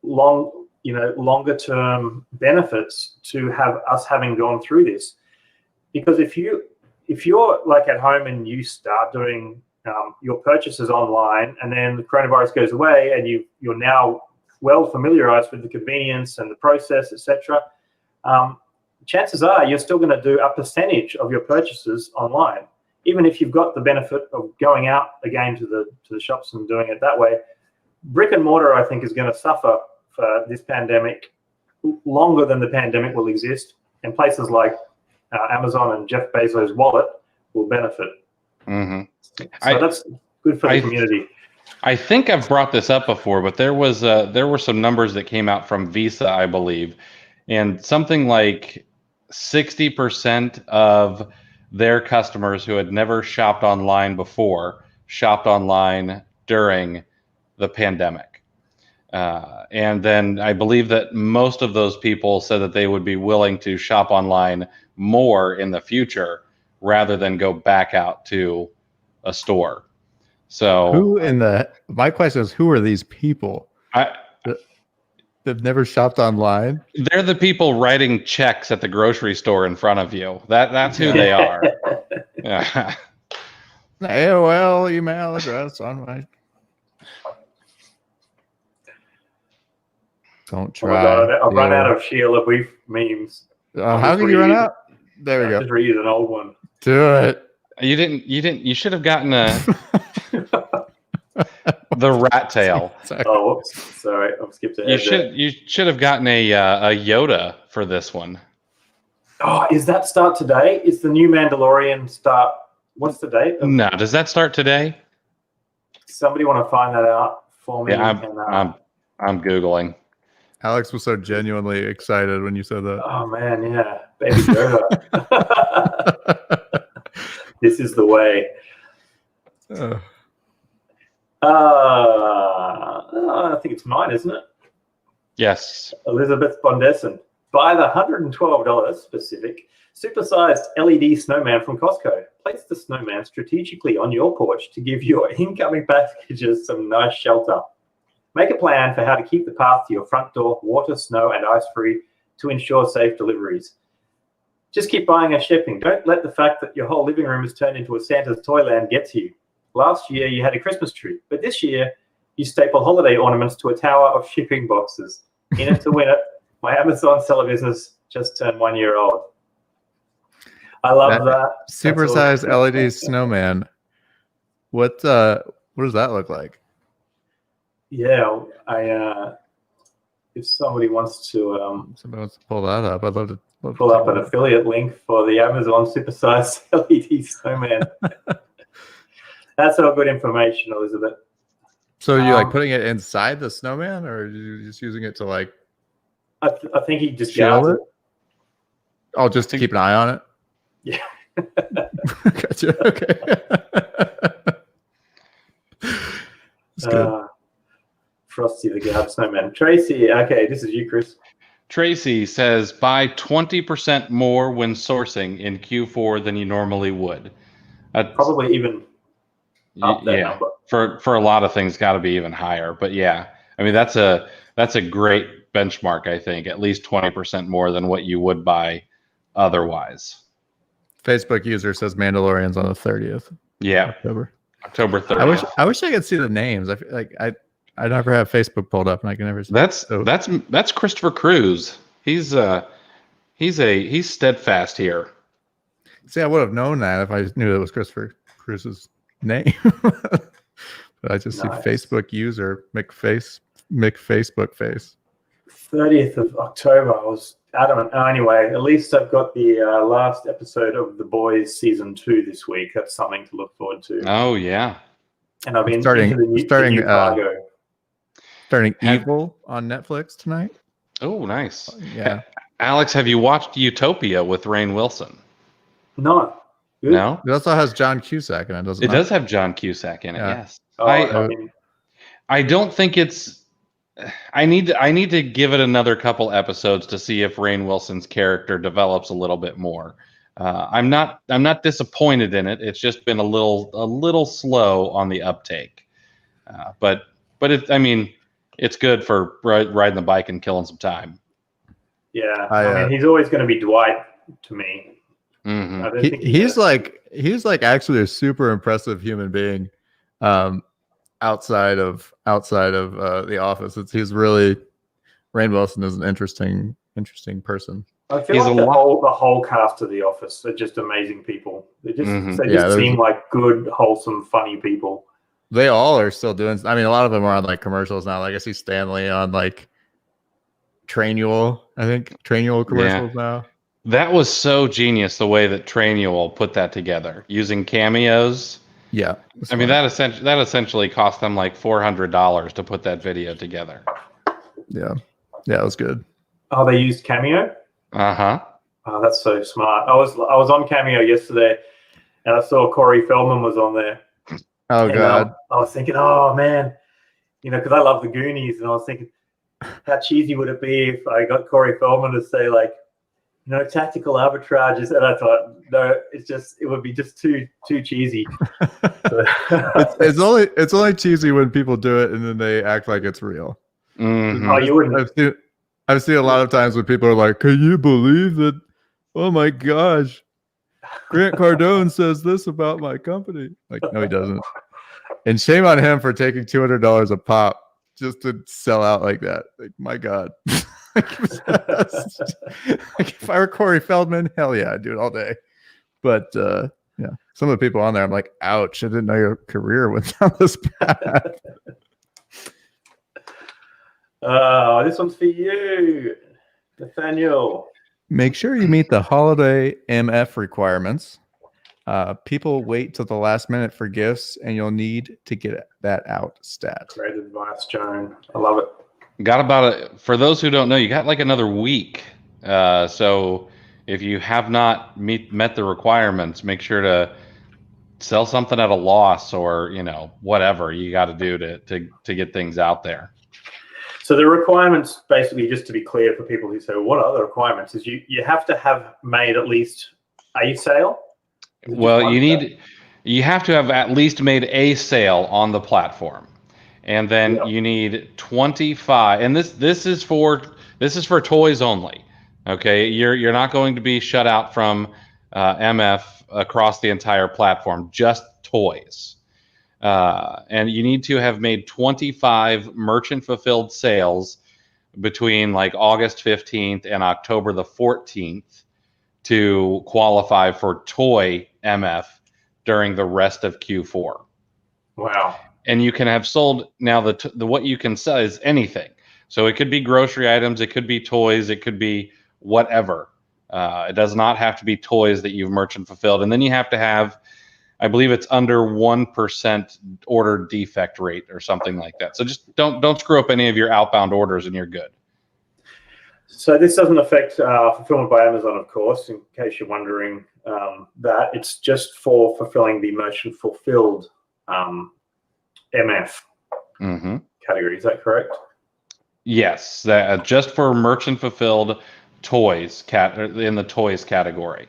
longer term benefits to have us having gone through this. Because if you're like at home and you start doing your purchases online, and then the coronavirus goes away, and you're now well familiarized with the convenience and the process, etc., chances are you're still going to do a percentage of your purchases online, even if you've got the benefit of going out again to the shops and doing it that way. Brick and mortar, I think, is going to suffer for this pandemic longer than the pandemic will exist, and places like Amazon and Jeff Bezos' wallet will benefit. Mm-hmm. So that's good for the community. I think I've brought this up before, but there were some numbers that came out from Visa, I believe, and something like 60% of their customers who had never shopped online before shopped online during the pandemic. And then I believe that most of those people said that they would be willing to shop online more in the future rather than go back out to a store. So my question is, who are these people that've never shopped online? They're the people writing checks at the grocery store in front of you. That's who they are. Yeah. AOL email address on my. Don't try. Oh my God, I've run out of Sheila Beef memes. How can you run out? There we go. Just reuse an old one. Do it. You should have gotten the rat tail. Oh, whoops. Sorry, I've skipped ahead. You should have gotten a Yoda for this one. Oh, is that start today? Is the new Mandalorian start? What's the date? No, does that start today? Somebody want to find that out for me? Yeah, I'm Googling. Alex was so genuinely excited when you said that. Oh man, yeah, baby Yoda. This is the way. I think it's mine, isn't it? Yes. Elizabeth Bondesson. Buy the $112 specific supersized LED snowman from Costco. Place the snowman strategically on your porch to give your incoming packages some nice shelter. Make a plan for how to keep the path to your front door water, snow, and ice-free to ensure safe deliveries. Just keep buying and shipping. Don't let the fact that your whole living room has turned into a Santa's Toyland get to you. Last year, you had a Christmas tree, but this year, you staple holiday ornaments to a tower of shipping boxes. In it to win it, my Amazon seller business just turned 1 year old. I love that. Supersized LED snowman. What does that look like? Yeah, if somebody wants to pull that up, I'd love to pull up an affiliate link for the Amazon supersized LED snowman. That's all good information, Elizabeth. So are you like putting it inside the snowman, or are you just using it to like? I think he just shield guards it. Oh, just to keep an eye on it. Yeah. Gotcha. Okay. That's good. Frosty the Guard Snowman. Tracy, okay, this is you, Chris. Tracy says buy 20% more when sourcing in Q4 than you normally would. Probably even up that number. For a lot of things, got to be even higher. But yeah, I mean that's a great benchmark. I think at least 20% more than what you would buy otherwise. Facebook user says Mandalorian's on the 30th. Yeah, October 30th. I wish I could see the names. I feel like I never have Facebook pulled up, and I can never see. That's Christopher Cruz. He's steadfast here. See, I would have known that if I knew it was Christopher Cruz's name. But I just see Facebook user McFacebook face. 30th of October. I was adamant. Anyway, at least I've got the last episode of The Boys season 2 this week. That's something to look forward to. Oh yeah. And I've been starting Evil on Netflix tonight. Oh, nice. Yeah. Alex, have you watched Utopia with Rainn Wilson? No. Good. No. It also has John Cusack in it, doesn't it? It does have John Cusack in it. Yeah. Yes. Oh, I don't think it's. I need to give it another couple episodes to see if Rainn Wilson's character develops a little bit more. I'm not disappointed in it. It's just been a little slow on the uptake. But it's good for riding the bike and killing some time. Yeah, I mean, he's always going to be Dwight to me. Mm-hmm. I don't think he's like actually a super impressive human being. Outside of the office, he's really Rainn Wilson is an interesting person. I feel like the whole cast of The Office are just amazing people. They just seem like good, wholesome, funny people. They all are still doing. I mean, a lot of them are on like commercials now. Like I see Stanley on like Trainual. I think Trainual commercials now. That was so genius the way that Trainual put that together using cameos. Yeah, I mean that essentially cost them like $400 to put that video together. Yeah, it was good. Oh, they used Cameo. Oh, that's so smart. I was on Cameo yesterday, and I saw Corey Feldman was on there. Oh God! I was thinking, oh man, because I love the Goonies, and I was thinking, how cheesy would it be if I got Corey Feldman to say like, tactical arbitrages, and I thought, no, it would be just too cheesy. It's only cheesy when people do it and then they act like it's real. Mm-hmm. Oh, you wouldn't. I've seen a lot of times when people are like, "Can you believe that? Oh my gosh, Grant Cardone says this about my company." Like, no, he doesn't. And shame on him for taking $200 a pop just to sell out like that. Like, my God. Like, if I were Corey Feldman, hell yeah, I'd do it all day. But yeah, some of the people on there, I'm like, ouch, I didn't know your career went down this path. This one's for you, Nathaniel. Make sure you meet the holiday MF requirements. People wait till the last minute for gifts, and you'll need to get that out stat. Great advice, Joan. I love it. For those who don't know, you got like another week. So if you have not met the requirements, make sure to sell something at a loss or, whatever you got to do to get things out there. So the requirements, basically, just to be clear for people who say, well, what are the requirements? Is you have to have made at least a sale. Well, you have to have at least made a sale on the platform, and then you need 25. And this is for toys only. Okay, you're not going to be shut out from MF across the entire platform. Just toys. And you need to have made 25 merchant fulfilled sales between like August 15th and October the 14th to qualify for toy MF during the rest of Q4. Wow. And you can have sold, now the what you can sell is anything. So it could be grocery items, it could be toys, it could be whatever. It does not have to be toys that you've merchant fulfilled. And then you have to have, I believe it's under 1% order defect rate or something like that. So just don't screw up any of your outbound orders and you're good. So this doesn't affect fulfillment by Amazon, of course, in case you're wondering that. It's just for fulfilling the merchant fulfilled MF category. Is that correct? Yes, that just for merchant fulfilled toys in the toys category.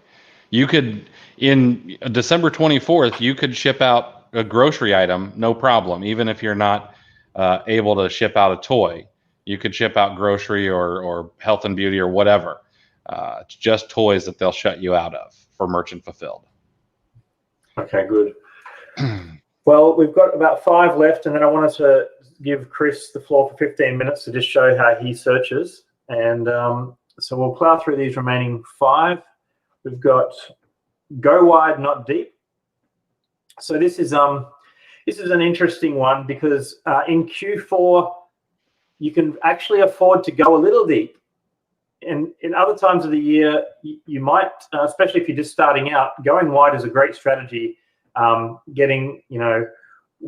You could, in December 24th, you could ship out a grocery item, no problem. Even if you're not able to ship out a toy, you could ship out grocery or health and beauty or whatever. It's just toys that they'll shut you out of for merchant fulfilled. Okay, good. Well, we've got about 5 left, and then I wanted to give Chris the floor for 15 minutes to just show how he searches. And so we'll plow through these remaining 5. We've got go wide, not deep. So this is an interesting one because in Q4 you can actually afford to go a little deep. And in other times of the year, you might, especially if you're just starting out, going wide is a great strategy. Going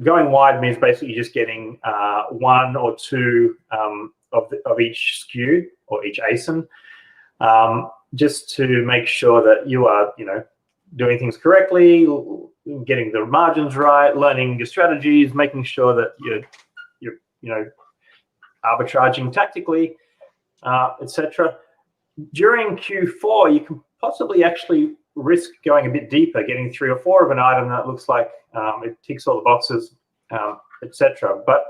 wide means basically just getting 1 or 2 of each SKU or each ASIN. Just to make sure that you are, doing things correctly, getting the margins right, learning your strategies, making sure that you're arbitraging tactically, etc. During Q4, you can possibly actually risk going a bit deeper, getting 3 or 4 of an item that looks like it ticks all the boxes, etc. But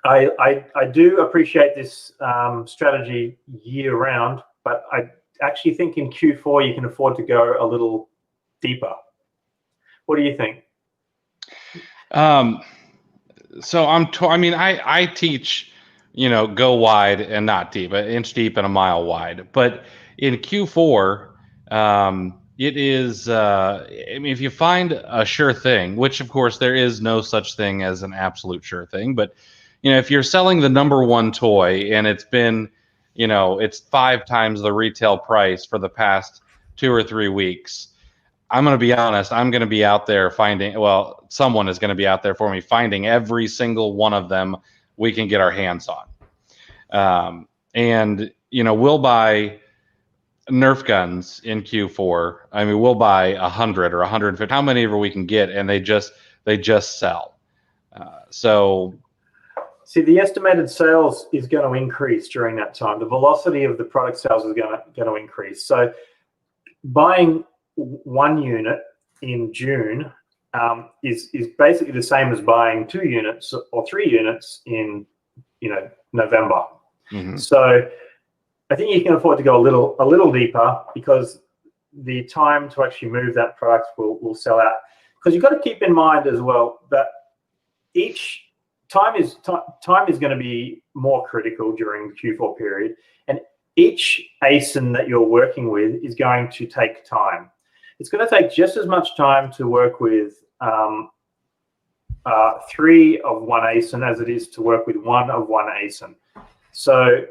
I do appreciate this strategy year round, but I actually think in Q4 you can afford to go a little deeper. What do you think? So I teach, go wide and not deep, an inch deep and a mile wide. But in Q4, it is, if you find a sure thing, which of course there is no such thing as an absolute sure thing, but if you're selling the #1 toy and it's been, it's 5 times the retail price for the past 2 or 3 weeks, I'm going to be honest, I'm going to be out there someone is going to be out there for me finding every single one of them we can get our hands on. And, we'll buy Nerf guns in Q4. I mean, we'll buy 100 or 150, how many ever we can get, and they just sell. So see, the estimated sales is going to increase during that time. The velocity of the product sales is going to increase. So buying 1 unit in June is basically the same as buying 2 units or 3 units in November. So I think you can afford to go a little deeper because the time to actually move that product will sell out. Because you've got to keep in mind as well that each time is going to be more critical during the Q4 period, and each ASIN that you're working with is going to take time. It's going to take just as much time to work with 3 of 1 ASIN as it is to work with 1 of 1 ASIN. So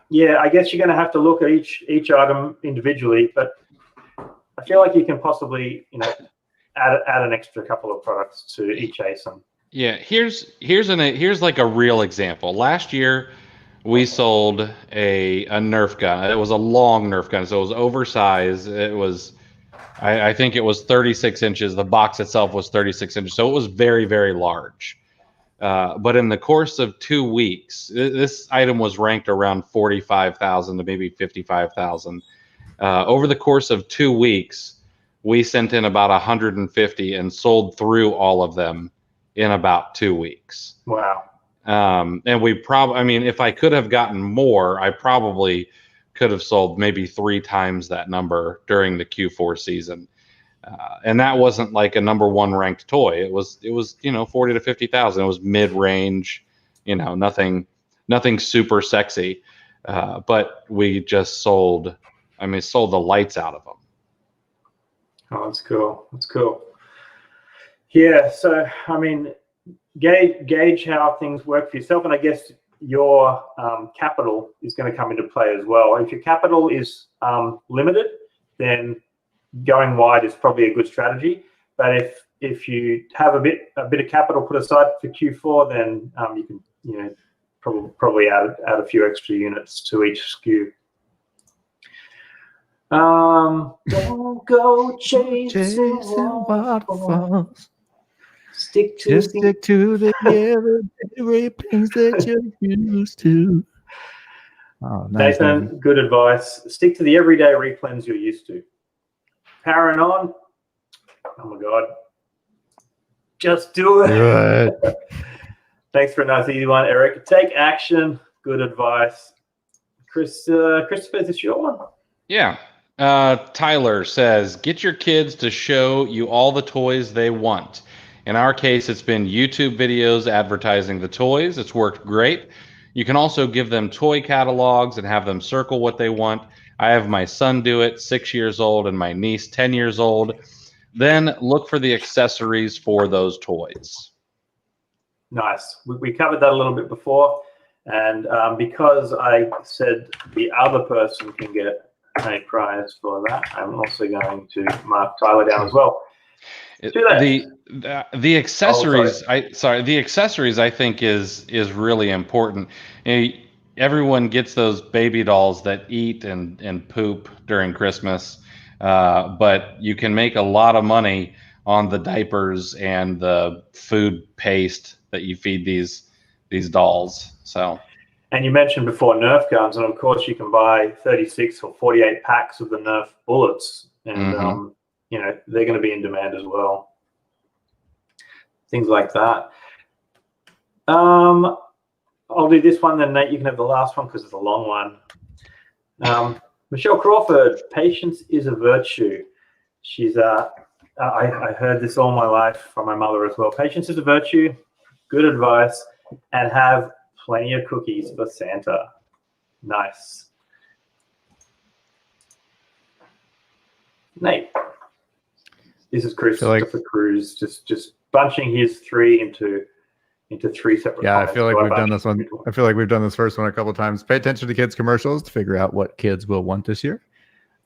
yeah, I guess you're going to have to look at each item individually, but I feel like you can possibly add an extra couple of products to each ASIN. Yeah, here's like a real example. Last year we sold a Nerf gun. It was a long Nerf gun, so it was oversized. It was, I think it was 36 inches. The box itself was 36 inches, so it was very, very large. But in the course of 2 weeks, this item was ranked around 45,000 to maybe 55,000. Over the course of 2 weeks, we sent in about 150 and sold through all of them in about 2 weeks. Wow. And we probably, I mean, if I could have gotten more, I probably could have sold maybe 3 times that number during the Q4 season. And that wasn't like a number 1 ranked toy. It was, 40 to 50,000. It was mid-range, nothing super sexy. But we just sold the lights out of them. Oh, that's cool. That's cool. Yeah. So, I mean, gauge how things work for yourself. And I guess your capital is going to come into play as well. If your capital is limited, then going wide is probably a good strategy. But if you have a bit of capital put aside for Q4, then you can probably add a few extra units to each SKU. Don't go chasing waterfalls. Stick to the everyday things that you're used to. Oh, nice. Nathan, good advice. Stick to the everyday replens you're used to. Powering on. Oh my God. Just do it. Good. Thanks for a nice easy one, Eric. Take action. Good advice. Christopher, is this your one? Yeah. Tyler says, get your kids to show you all the toys they want. In our case, it's been YouTube videos advertising the toys. It's worked great. You can also give them toy catalogs and have them circle what they want. I have my son do it, 6 years old, and my niece, 10 years old. Then look for the accessories for those toys. Nice. We covered that a little bit before. And because I said the other person can get a prize for that, I'm also going to mark Tyler down as well. The accessories, the accessories I think is really important. Everyone gets those baby dolls that eat and poop during Christmas, but you can make a lot of money on the diapers and the food paste that you feed these dolls. So. And you mentioned before Nerf guns, and of course you can buy 36 or 48 packs of the Nerf bullets, and they're going to be in demand as well. Things like that. I'll do this one, then Nate, you can have the last one because it's a long one. Michelle Crawford, patience is a virtue. She's I heard this all my life from my mother as well. Patience is a virtue. Good advice, and have plenty of cookies for Santa. Nice. Nate, this is Christopher Cruz just bunching his 3 into 3 separate. Yeah, I feel like we've done this one. I feel like we've done this first one a couple of times. Pay attention to kids' commercials to figure out what kids will want this year.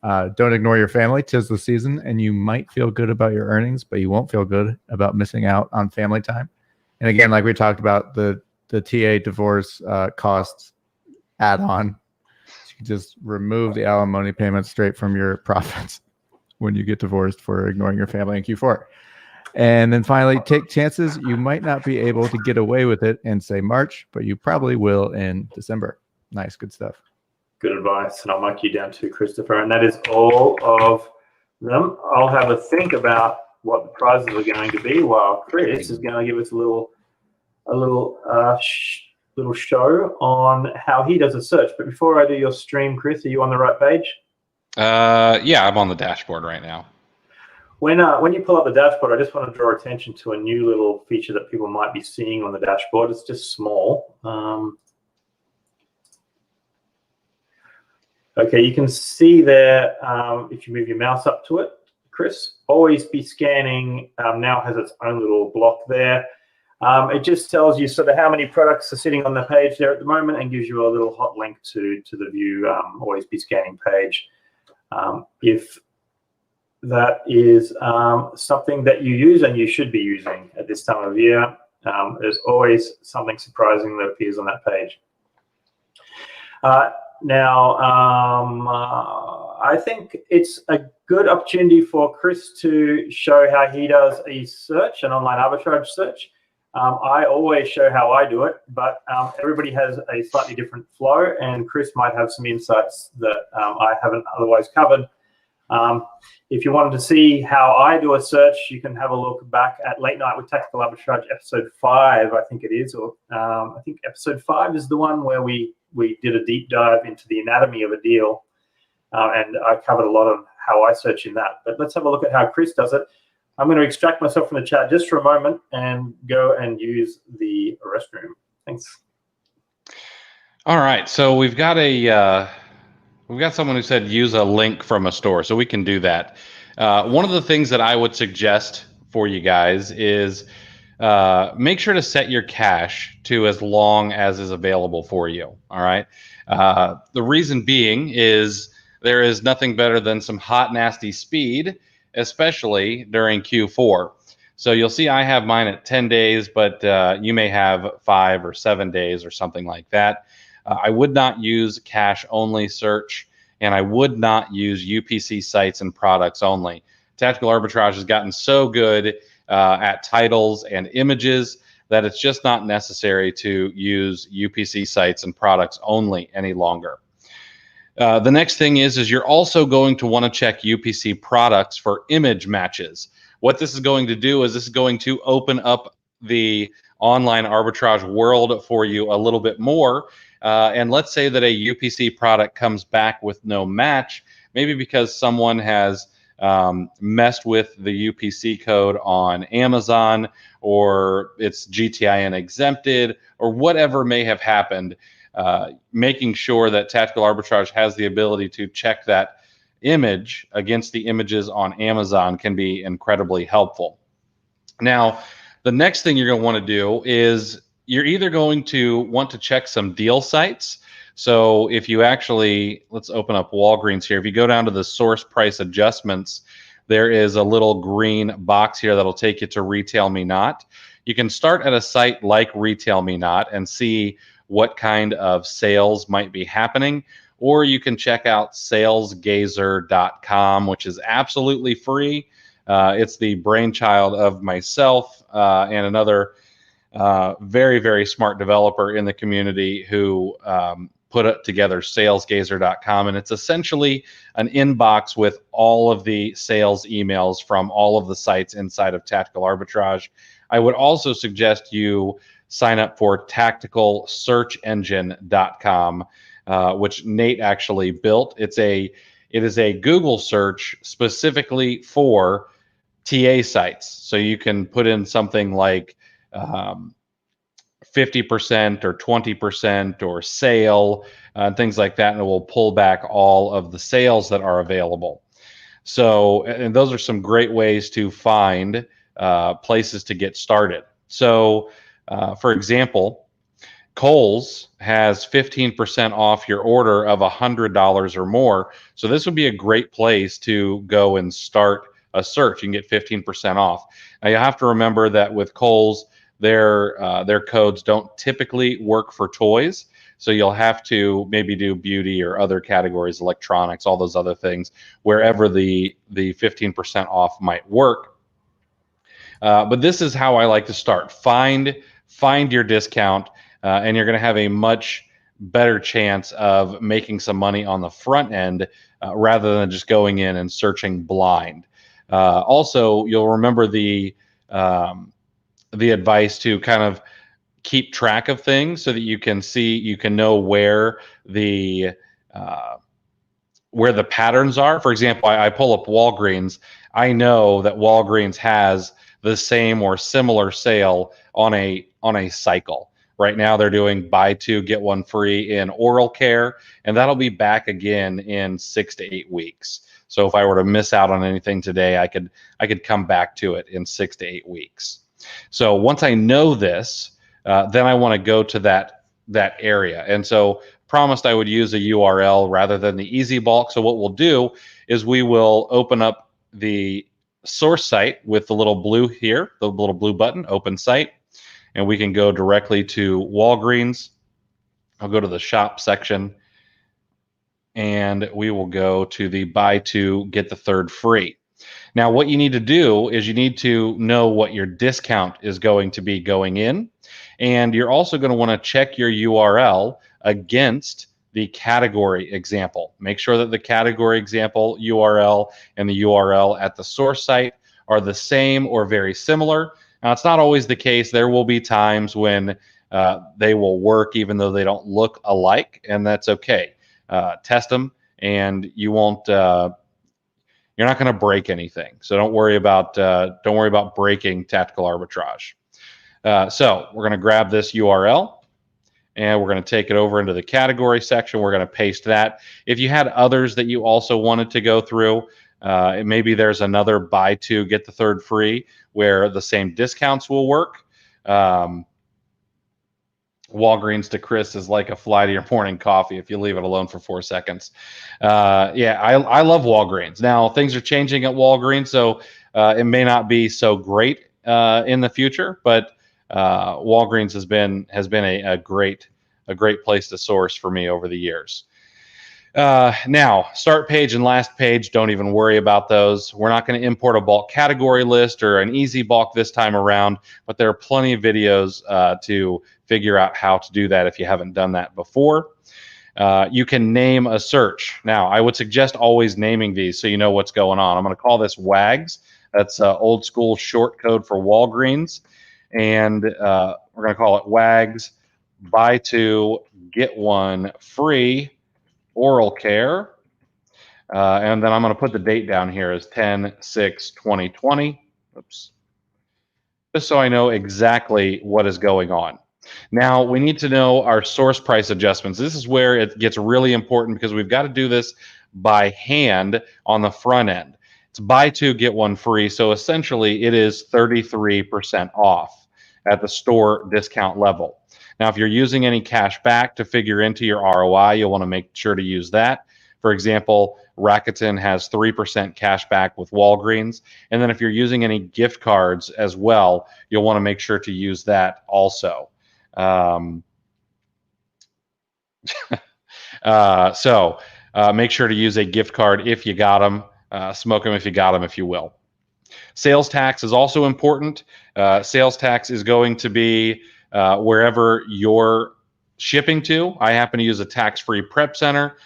Don't ignore your family. 'Tis the season, and you might feel good about your earnings, but you won't feel good about missing out on family time. And again, like we talked about, the TA divorce costs add-on. You can just remove the alimony payments straight from your profits when you get divorced for ignoring your family in Q4. And then finally, take chances. You might not be able to get away with it in, say, March, but you probably will in December. Nice, good stuff. Good advice, and I'll mark you down too, Christopher. And that is all of them. I'll have a think about what the prizes are going to be while Chris is going to give us a little show on how he does a search. But before I do your stream, Chris, are you on the right page? Yeah, I'm on the dashboard right now. When you pull up the dashboard, I just want to draw attention to a new little feature that people might be seeing on the dashboard. It's just small. Okay, you can see there, if you move your mouse up to it, Chris, always be scanning now has its own little block there. It just tells you sort of how many products are sitting on the page there at the moment and gives you a little hot link to the view always be scanning page. If that is something that you use and you should be using at this time of year, there's always something surprising that appears on that page. Now, I think it's a good opportunity for Chris to show how he does a search, an online arbitrage search. I always show how I do it, but everybody has a slightly different flow, and Chris might have some insights that I haven't otherwise covered. If you wanted to see how I do a search, you can have a look back at Late Night with Tactical Arbitrage, episode 5, I think it is, or I think episode 5 is the one where we did a deep dive into the anatomy of a deal, and I covered a lot of how I search in that. But let's have a look at how Chris does it. I'm going to extract myself from the chat just for a moment and go and use the restroom. Thanks. All right, so we've got someone who said use a link from a store, so we can do that. One of the things that I would suggest for you guys is make sure to set your cache to as long as is available for you. All right. The reason being is there is nothing better than some hot, nasty speed, especially during Q4. So you'll see I have mine at 10 days, but you may have 5 or 7 days or something like that. I would not use cache only search, and I would not use UPC sites and products only. Tactical Arbitrage has gotten so good at titles and images that it's just not necessary to use UPC sites and products only any longer. The next thing is you're also going to want to check UPC products for image matches. What this is going to do is this is going to open up the online arbitrage world for you a little bit more. And let's say that a UPC product comes back with no match, maybe because someone has messed with the UPC code on Amazon, or it's GTIN exempted, or whatever may have happened. Making sure that Tactical Arbitrage has the ability to check that image against the images on Amazon can be incredibly helpful. Now, the next thing you're going to want to do is you're either going to want to check some deal sites. So if you actually, let's open up Walgreens here. If you go down to the source price adjustments, there is a little green box here that'll take you to Retail Me Not. You can start at a site like Retail Me Not and see what kind of sales might be happening, or you can check out salesgazer.com, which is absolutely free. It's the brainchild of myself and another very, very smart developer in the community who put it together, salesgazer.com, and it's essentially an inbox with all of the sales emails from all of the sites inside of Tactical Arbitrage. I would also suggest you sign up for tacticalsearchengine.com, which Nate actually built. It is a Google search specifically for TA sites. So you can put in something like 50% or 20% or sale, things like that, and it will pull back all of the sales that are available. So, and those are some great ways to find places to get started. So, for example, Kohl's has 15% off your order of $100 or more. So this would be a great place to go and start a search. You can get 15% off. Now you have to remember that with Kohl's, their codes don't typically work for toys. So you'll have to maybe do beauty or other categories, electronics, all those other things, wherever the 15% off might work. But this is how I like to start. Find your discount, and you're going to have a much better chance of making some money on the front end rather than just going in and searching blind. Also, you'll remember the advice to kind of keep track of things so that you can know where the patterns are. For example, I pull up Walgreens. I know that Walgreens has the same or similar sale on a cycle. Right now they're doing buy 2 get 1 free in oral care, and that'll be back again in 6 to 8 weeks. So if I were to miss out on anything today, I could come back to it in 6 to 8 weeks. So once I know this, then I want to go to that area. And so promised I would use a URL rather than the easy bulk. So what we'll do is we will open up the source site with the little blue here, the little blue button, open site, and we can go directly to Walgreens. I'll go to the shop section, and we will go to the buy 2 get the 3rd free. Now, what you need to do is you need to know what your discount is going to be going in. And you're also going to want to check your URL against the category example. Make sure that the category example URL and the URL at the source site are the same or very similar. Now, it's not always the case. There will be times when they will work even though they don't look alike, and that's okay. Test them, and you won't. You're not going to break anything, so don't worry about breaking tactical arbitrage. So we're going to grab this URL and we're going to take it over into the category section. We're going to paste that. If you had others that you also wanted to go through, maybe there's another buy two, get the third free where the same discounts will work. Walgreens to Chris is like a fly to your morning coffee if you leave it alone for 4 seconds. Yeah, I love Walgreens. Now, things are changing at Walgreens, so it may not be so great in the future, but Walgreens has been a great place to source for me over the years. Now, start page and last page, don't even worry about those. We're not going to import a bulk category list or an easy bulk this time around, but there are plenty of videos to figure out how to do that if you haven't done that before. You can name a search. Now, I would suggest always naming these so you know what's going on. I'm going to call this WAGs. That's old school short code for Walgreens. And we're going to call it WAGs, buy two, get one free oral care. And then I'm going to put the date down here as 10/6/2020. Oops. Just so I know exactly what is going on. Now, we need to know our source price adjustments. This is where it gets really important because we've got to do this by hand on the front end. It's buy two, get one free. So essentially, it is 33% off at the store discount level. Now, if you're using any cash back to figure into your ROI, you'll want to make sure to use that. For example, Rakuten has 3% cash back with Walgreens. And then if you're using any gift cards as well, you'll want to make sure to use that also. So make sure to use a gift card if you got them. Smoke them if you got them, if you will. Sales tax is also important. Sales tax is going to be wherever you're shipping to. I happen to use a tax-free prep center.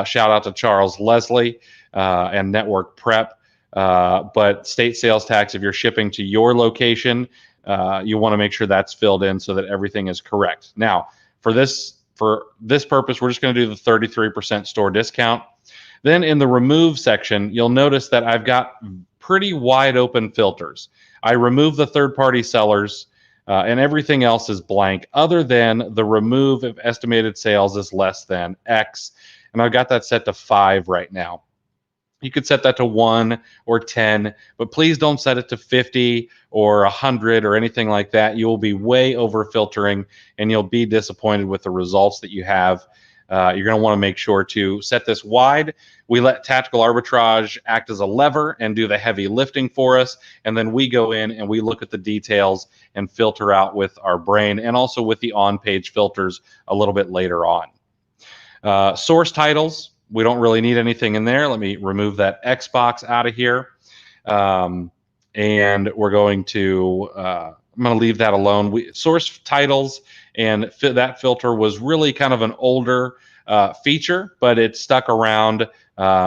Shout out to Charles Leslie and Network Prep. But state sales tax, if you're shipping to your location, you want to make sure that's filled in so that everything is correct. Now, for this purpose, we're just going to do the 33% store discount. Then in the remove section, you'll notice that I've got pretty wide open filters. I remove the third-party sellers, and everything else is blank other than the remove if estimated sales is less than X. And I've got that set to 5 right now. You could set that to 1 or 10, but please don't set it to 50 or 100 or anything like that. You will be way over filtering and you'll be disappointed with the results that you have. You're going to want to make sure to set this wide. We let tactical arbitrage act as a lever and do the heavy lifting for us. And then we go in and we look at the details and filter out with our brain and also with the on-page filters a little bit later on. Source titles, we don't really need anything in there. Let me remove that X box out of here. And we're going to, I'm going to leave that alone. Source titles and that filter was really kind of an older feature, but it stuck around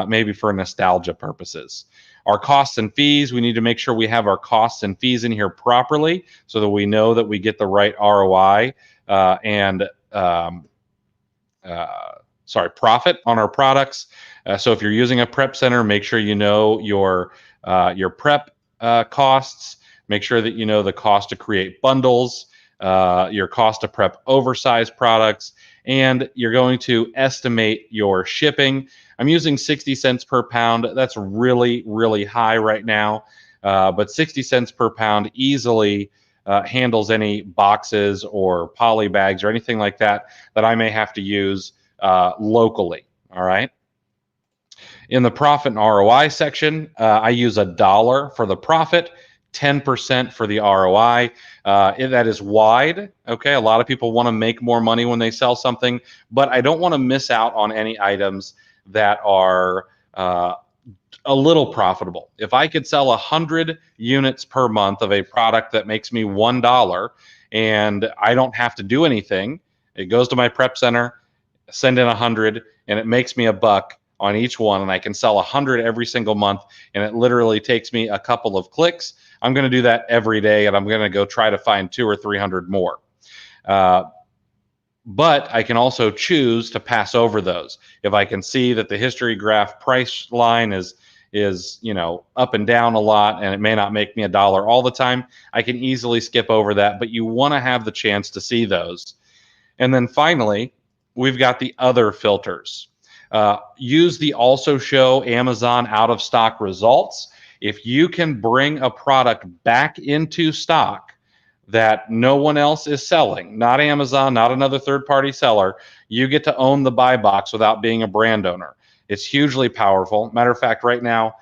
maybe for nostalgia purposes. Our costs and fees, we need to make sure we have our costs and fees in here properly so that we know that we get the right ROI and profit on our products. So if you're using a prep center, make sure you know your prep costs. Make sure that you know the cost to create bundles, your cost to prep oversized products, and you're going to estimate your shipping. I'm using 60 cents per pound. That's really, really high right now, but 60 cents per pound easily handles any boxes or poly bags or anything like that that I may have to use locally. All right. In the profit and ROI section, I use $1 for the profit, 10% for the ROI. That is wide. Okay. A lot of people want to make more money when they sell something, but I don't want to miss out on any items that are a little profitable. If I could sell 100 units per month of a product that makes me $1 and I don't have to do anything, it goes to my prep center, send in 100, and it makes me $1 on each one, and I can sell 100 every single month, and it literally takes me a couple of clicks. I'm going to do that every day, and I'm going to go try to find 200 or 300 more. But I can also choose to pass over those. If I can see that the history graph price line is up and down a lot, and it may not make me $1 all the time, I can easily skip over that. But you want to have the chance to see those. And then finally, we've got the other filters. Use the also show Amazon out of stock results. If you can bring a product back into stock that no one else is selling, not Amazon, not another third-party seller, you get to own the buy box without being a brand owner. It's hugely powerful. Matter of fact, right now,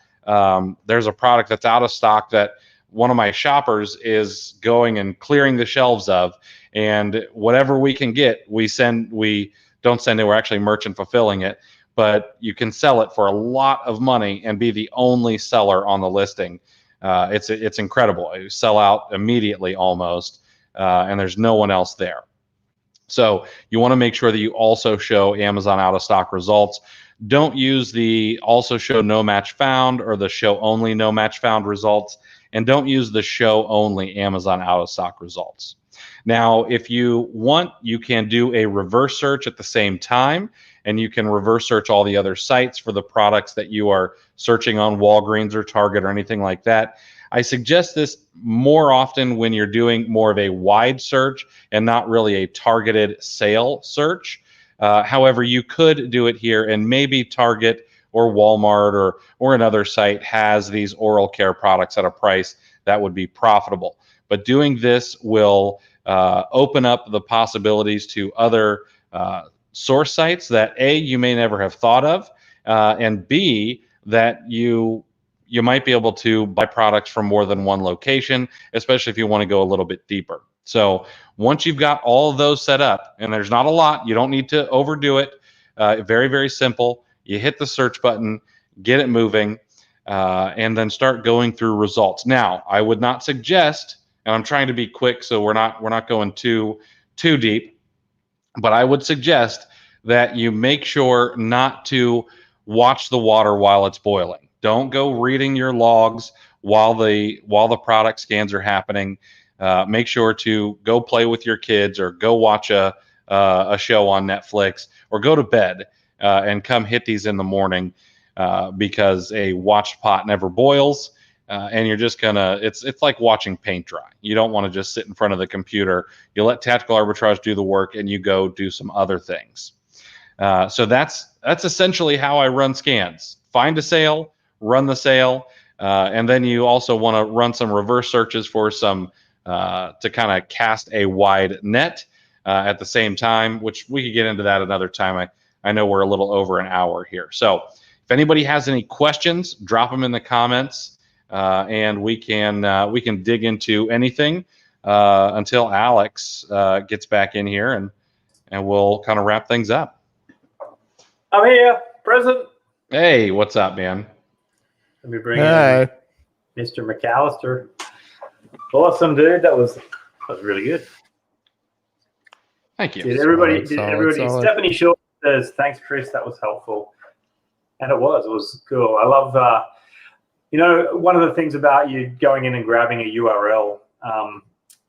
there's a product that's out of stock that one of my shoppers is going and clearing the shelves of, and whatever we can get, we don't send it, we're actually merchant fulfilling it, but you can sell it for a lot of money and be the only seller on the listing. It's incredible. You sell out immediately almost, and there's no one else there. So you want to make sure that you also show Amazon out of stock results. Don't use the also show no match found or the show only no match found results, and don't use the show only Amazon out of stock results. Now, if you want, you can do a reverse search at the same time, and you can reverse search all the other sites for the products that you are searching on Walgreens or Target or anything like that. I suggest this more often when you're doing more of a wide search and not really a targeted sale search. However, you could do it here, and maybe Target or Walmart or another site has these oral care products at a price that would be profitable. But doing this will open up the possibilities to other source sites that A, you may never have thought of, and B, that you might be able to buy products from more than one location, especially if you want to go a little bit deeper. So once you've got all of those set up, and there's not a lot, you don't need to overdo it. Very, very simple. You hit the search button, get it moving, and then start going through results. Now, I would not suggest, and I'm trying to be quick so we're not going too deep, but I would suggest that you make sure not to watch the water while it's boiling. Don't go reading your logs while the product scans are happening. Make sure to go play with your kids or go watch a show on Netflix or go to bed and come hit these in the morning because a watched pot never boils. And you're just it's like watching paint dry. You don't want to just sit in front of the computer. You let Tactical Arbitrage do the work, and you go do some other things. So that's essentially how I run scans. Find a sale, run the sale, and then you also want to run some reverse searches for some to kind of cast a wide net at the same time, which we could get into that another time. I know we're a little over an hour here. So if anybody has any questions, drop them in the comments. And we can dig into anything until Alex gets back in here, and we'll kind of wrap things up. I'm here, present. Hey, what's up, man? Let me bring in Mr. McCallister. Awesome, dude. That was really good. Thank you. Did everybody? Stephanie Shaw says, "Thanks, Chris. That was helpful," and it was cool. I love. One of the things about you going in and grabbing a URL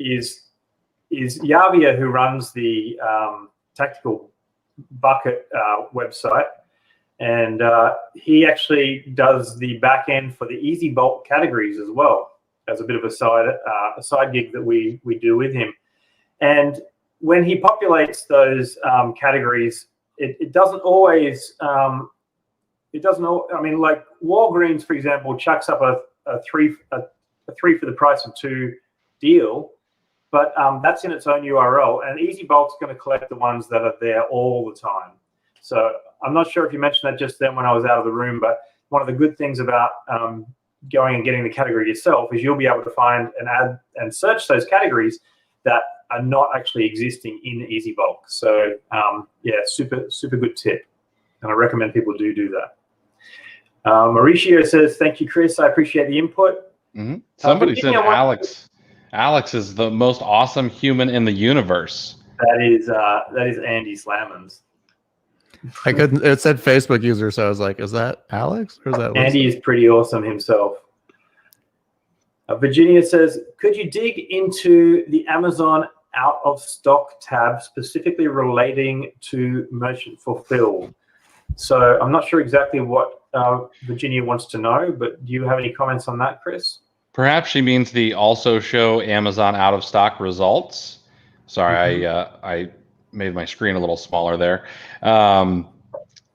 is Yavia, who runs the Tactical Bucket website, and he actually does the back end for the Easy Bulk categories as well, as a bit of a side gig that we do with him. And when he populates those categories, it doesn't always. Like Walgreens, for example, chucks up a three for the price of two deal, but that's in its own URL. And Easy Bulk's going to collect the ones that are there all the time. So I'm not sure if you mentioned that just then when I was out of the room, but one of the good things about going and getting the category yourself is you'll be able to find and add and search those categories that are not actually existing in Easy Bulk. So super good tip, and I recommend people do that. Mauricio says, thank you, Chris. I appreciate the input. Mm-hmm. Somebody said Virginia, Alex. Alex is the most awesome human in the universe. That is Andy Slammons. I couldn't. It said Facebook user, so I was like, "Is that Alex or is that Lisa?" Andy is pretty awesome himself. Virginia says, could you dig into the Amazon out of stock tab specifically relating to merchant fulfill? So I'm not sure exactly what Virginia wants to know, but do you have any comments on that, Chris? Perhaps she means the also show Amazon out of stock results. Sorry, I made my screen a little smaller there.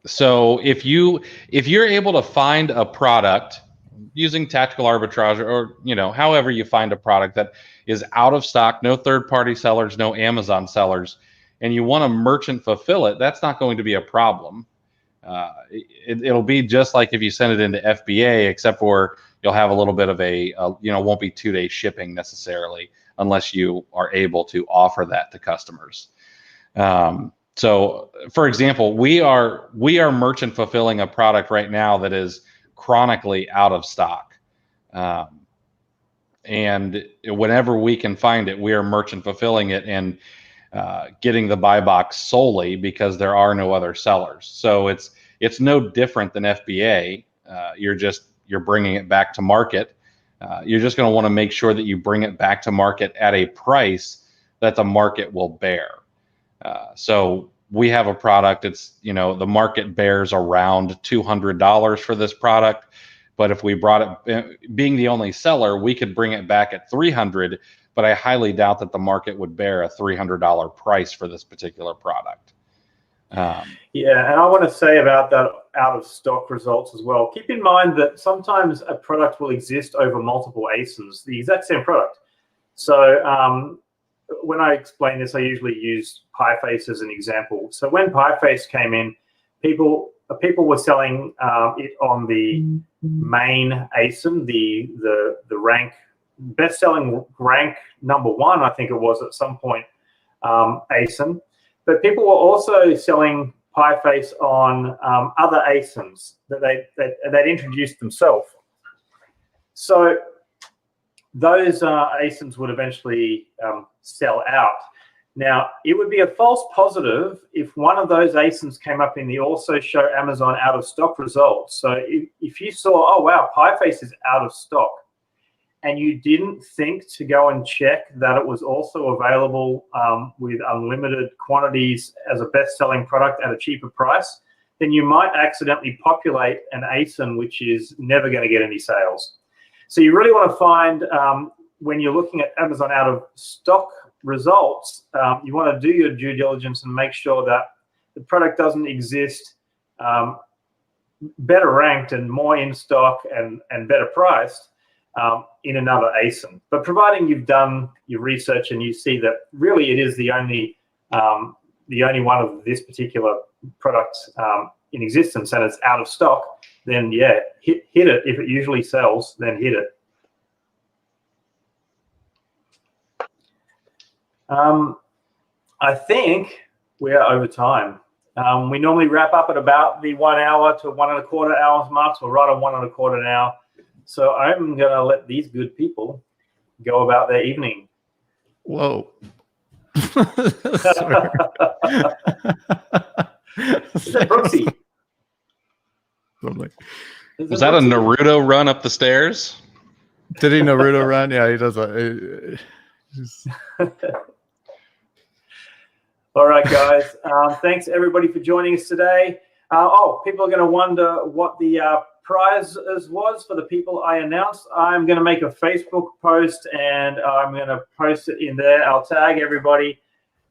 So if you're able to find a product using tactical arbitrage, or however you find a product that is out of stock, no third-party sellers, no Amazon sellers, and you want to merchant fulfill it, that's not going to be a problem. It'll be just like if you send it into FBA, except for you'll have a little bit of won't be 2-day shipping necessarily unless you are able to offer that to customers. So for example, we are merchant fulfilling a product right now that is chronically out of stock. And whenever we can find it, we are merchant fulfilling it and getting the buy box solely because there are no other sellers. So it's no different than FBA. You're bringing it back to market. You're just going to want to make sure that you bring it back to market at a price that the market will bear. So we have a product. It's the market bears around $200 for this product. But if we brought it, being the only seller, we could bring it back at $300. But I highly doubt that the market would bear a $300 price for this particular product. Yeah, and I want to say about that out of stock results as well. Keep in mind that sometimes a product will exist over multiple ASINs, the exact same product. So when I explain this, I usually use PieFace as an example. So when PieFace came in, people were selling it on the main ASIN, the rank best-selling rank #1, I think it was at some point, ASIN. But people were also selling PieFace on other ASINs that they'd introduced themselves. So those ASINs would eventually sell out. Now, it would be a false positive if one of those ASINs came up in the also show Amazon out of stock results. So if you saw, oh, wow, PieFace is out of stock, and you didn't think to go and check that it was also available with unlimited quantities as a best-selling product at a cheaper price, then you might accidentally populate an ASIN which is never going to get any sales. So you really want to find, when you're looking at Amazon out of stock results, you want to do your due diligence and make sure that the product doesn't exist better ranked and more in stock and better priced in another ASIN. But providing you've done your research and you see that really it is the only one of this particular product in existence and it's out of stock, then yeah, hit it. If it usually sells, then hit it. I think we are over time. We normally wrap up at about the 1 hour to 1.25 hours mark. So we're right on 1.25 now. So I'm going to let these good people go about their evening. Whoa. Is that Brooksy? Was that a Naruto run up the stairs? Did he Naruto run? Yeah, he does. All right, guys. Thanks, everybody, for joining us today. People are going to wonder what the prizes was for the people I announced. I'm going to make a Facebook post, and I'm going to post it in there. I'll tag everybody.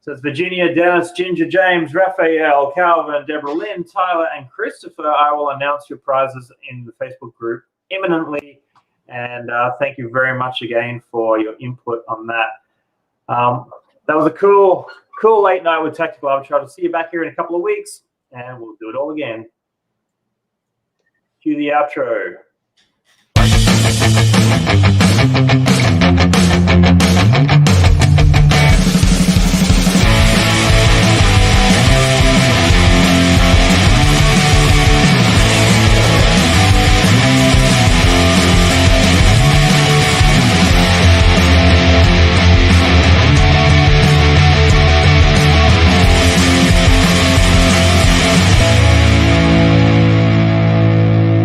So it's Virginia, Dennis, Ginger, James, Raphael, Calvin, Deborah Lynn, Tyler, and Christopher. I will announce your prizes in the Facebook group imminently. And thank you very much again for your input on that. That was a cool late night with Tactical Arbitrage. I'll see you back here in a couple of weeks, and we'll do it all again. Cue the outro.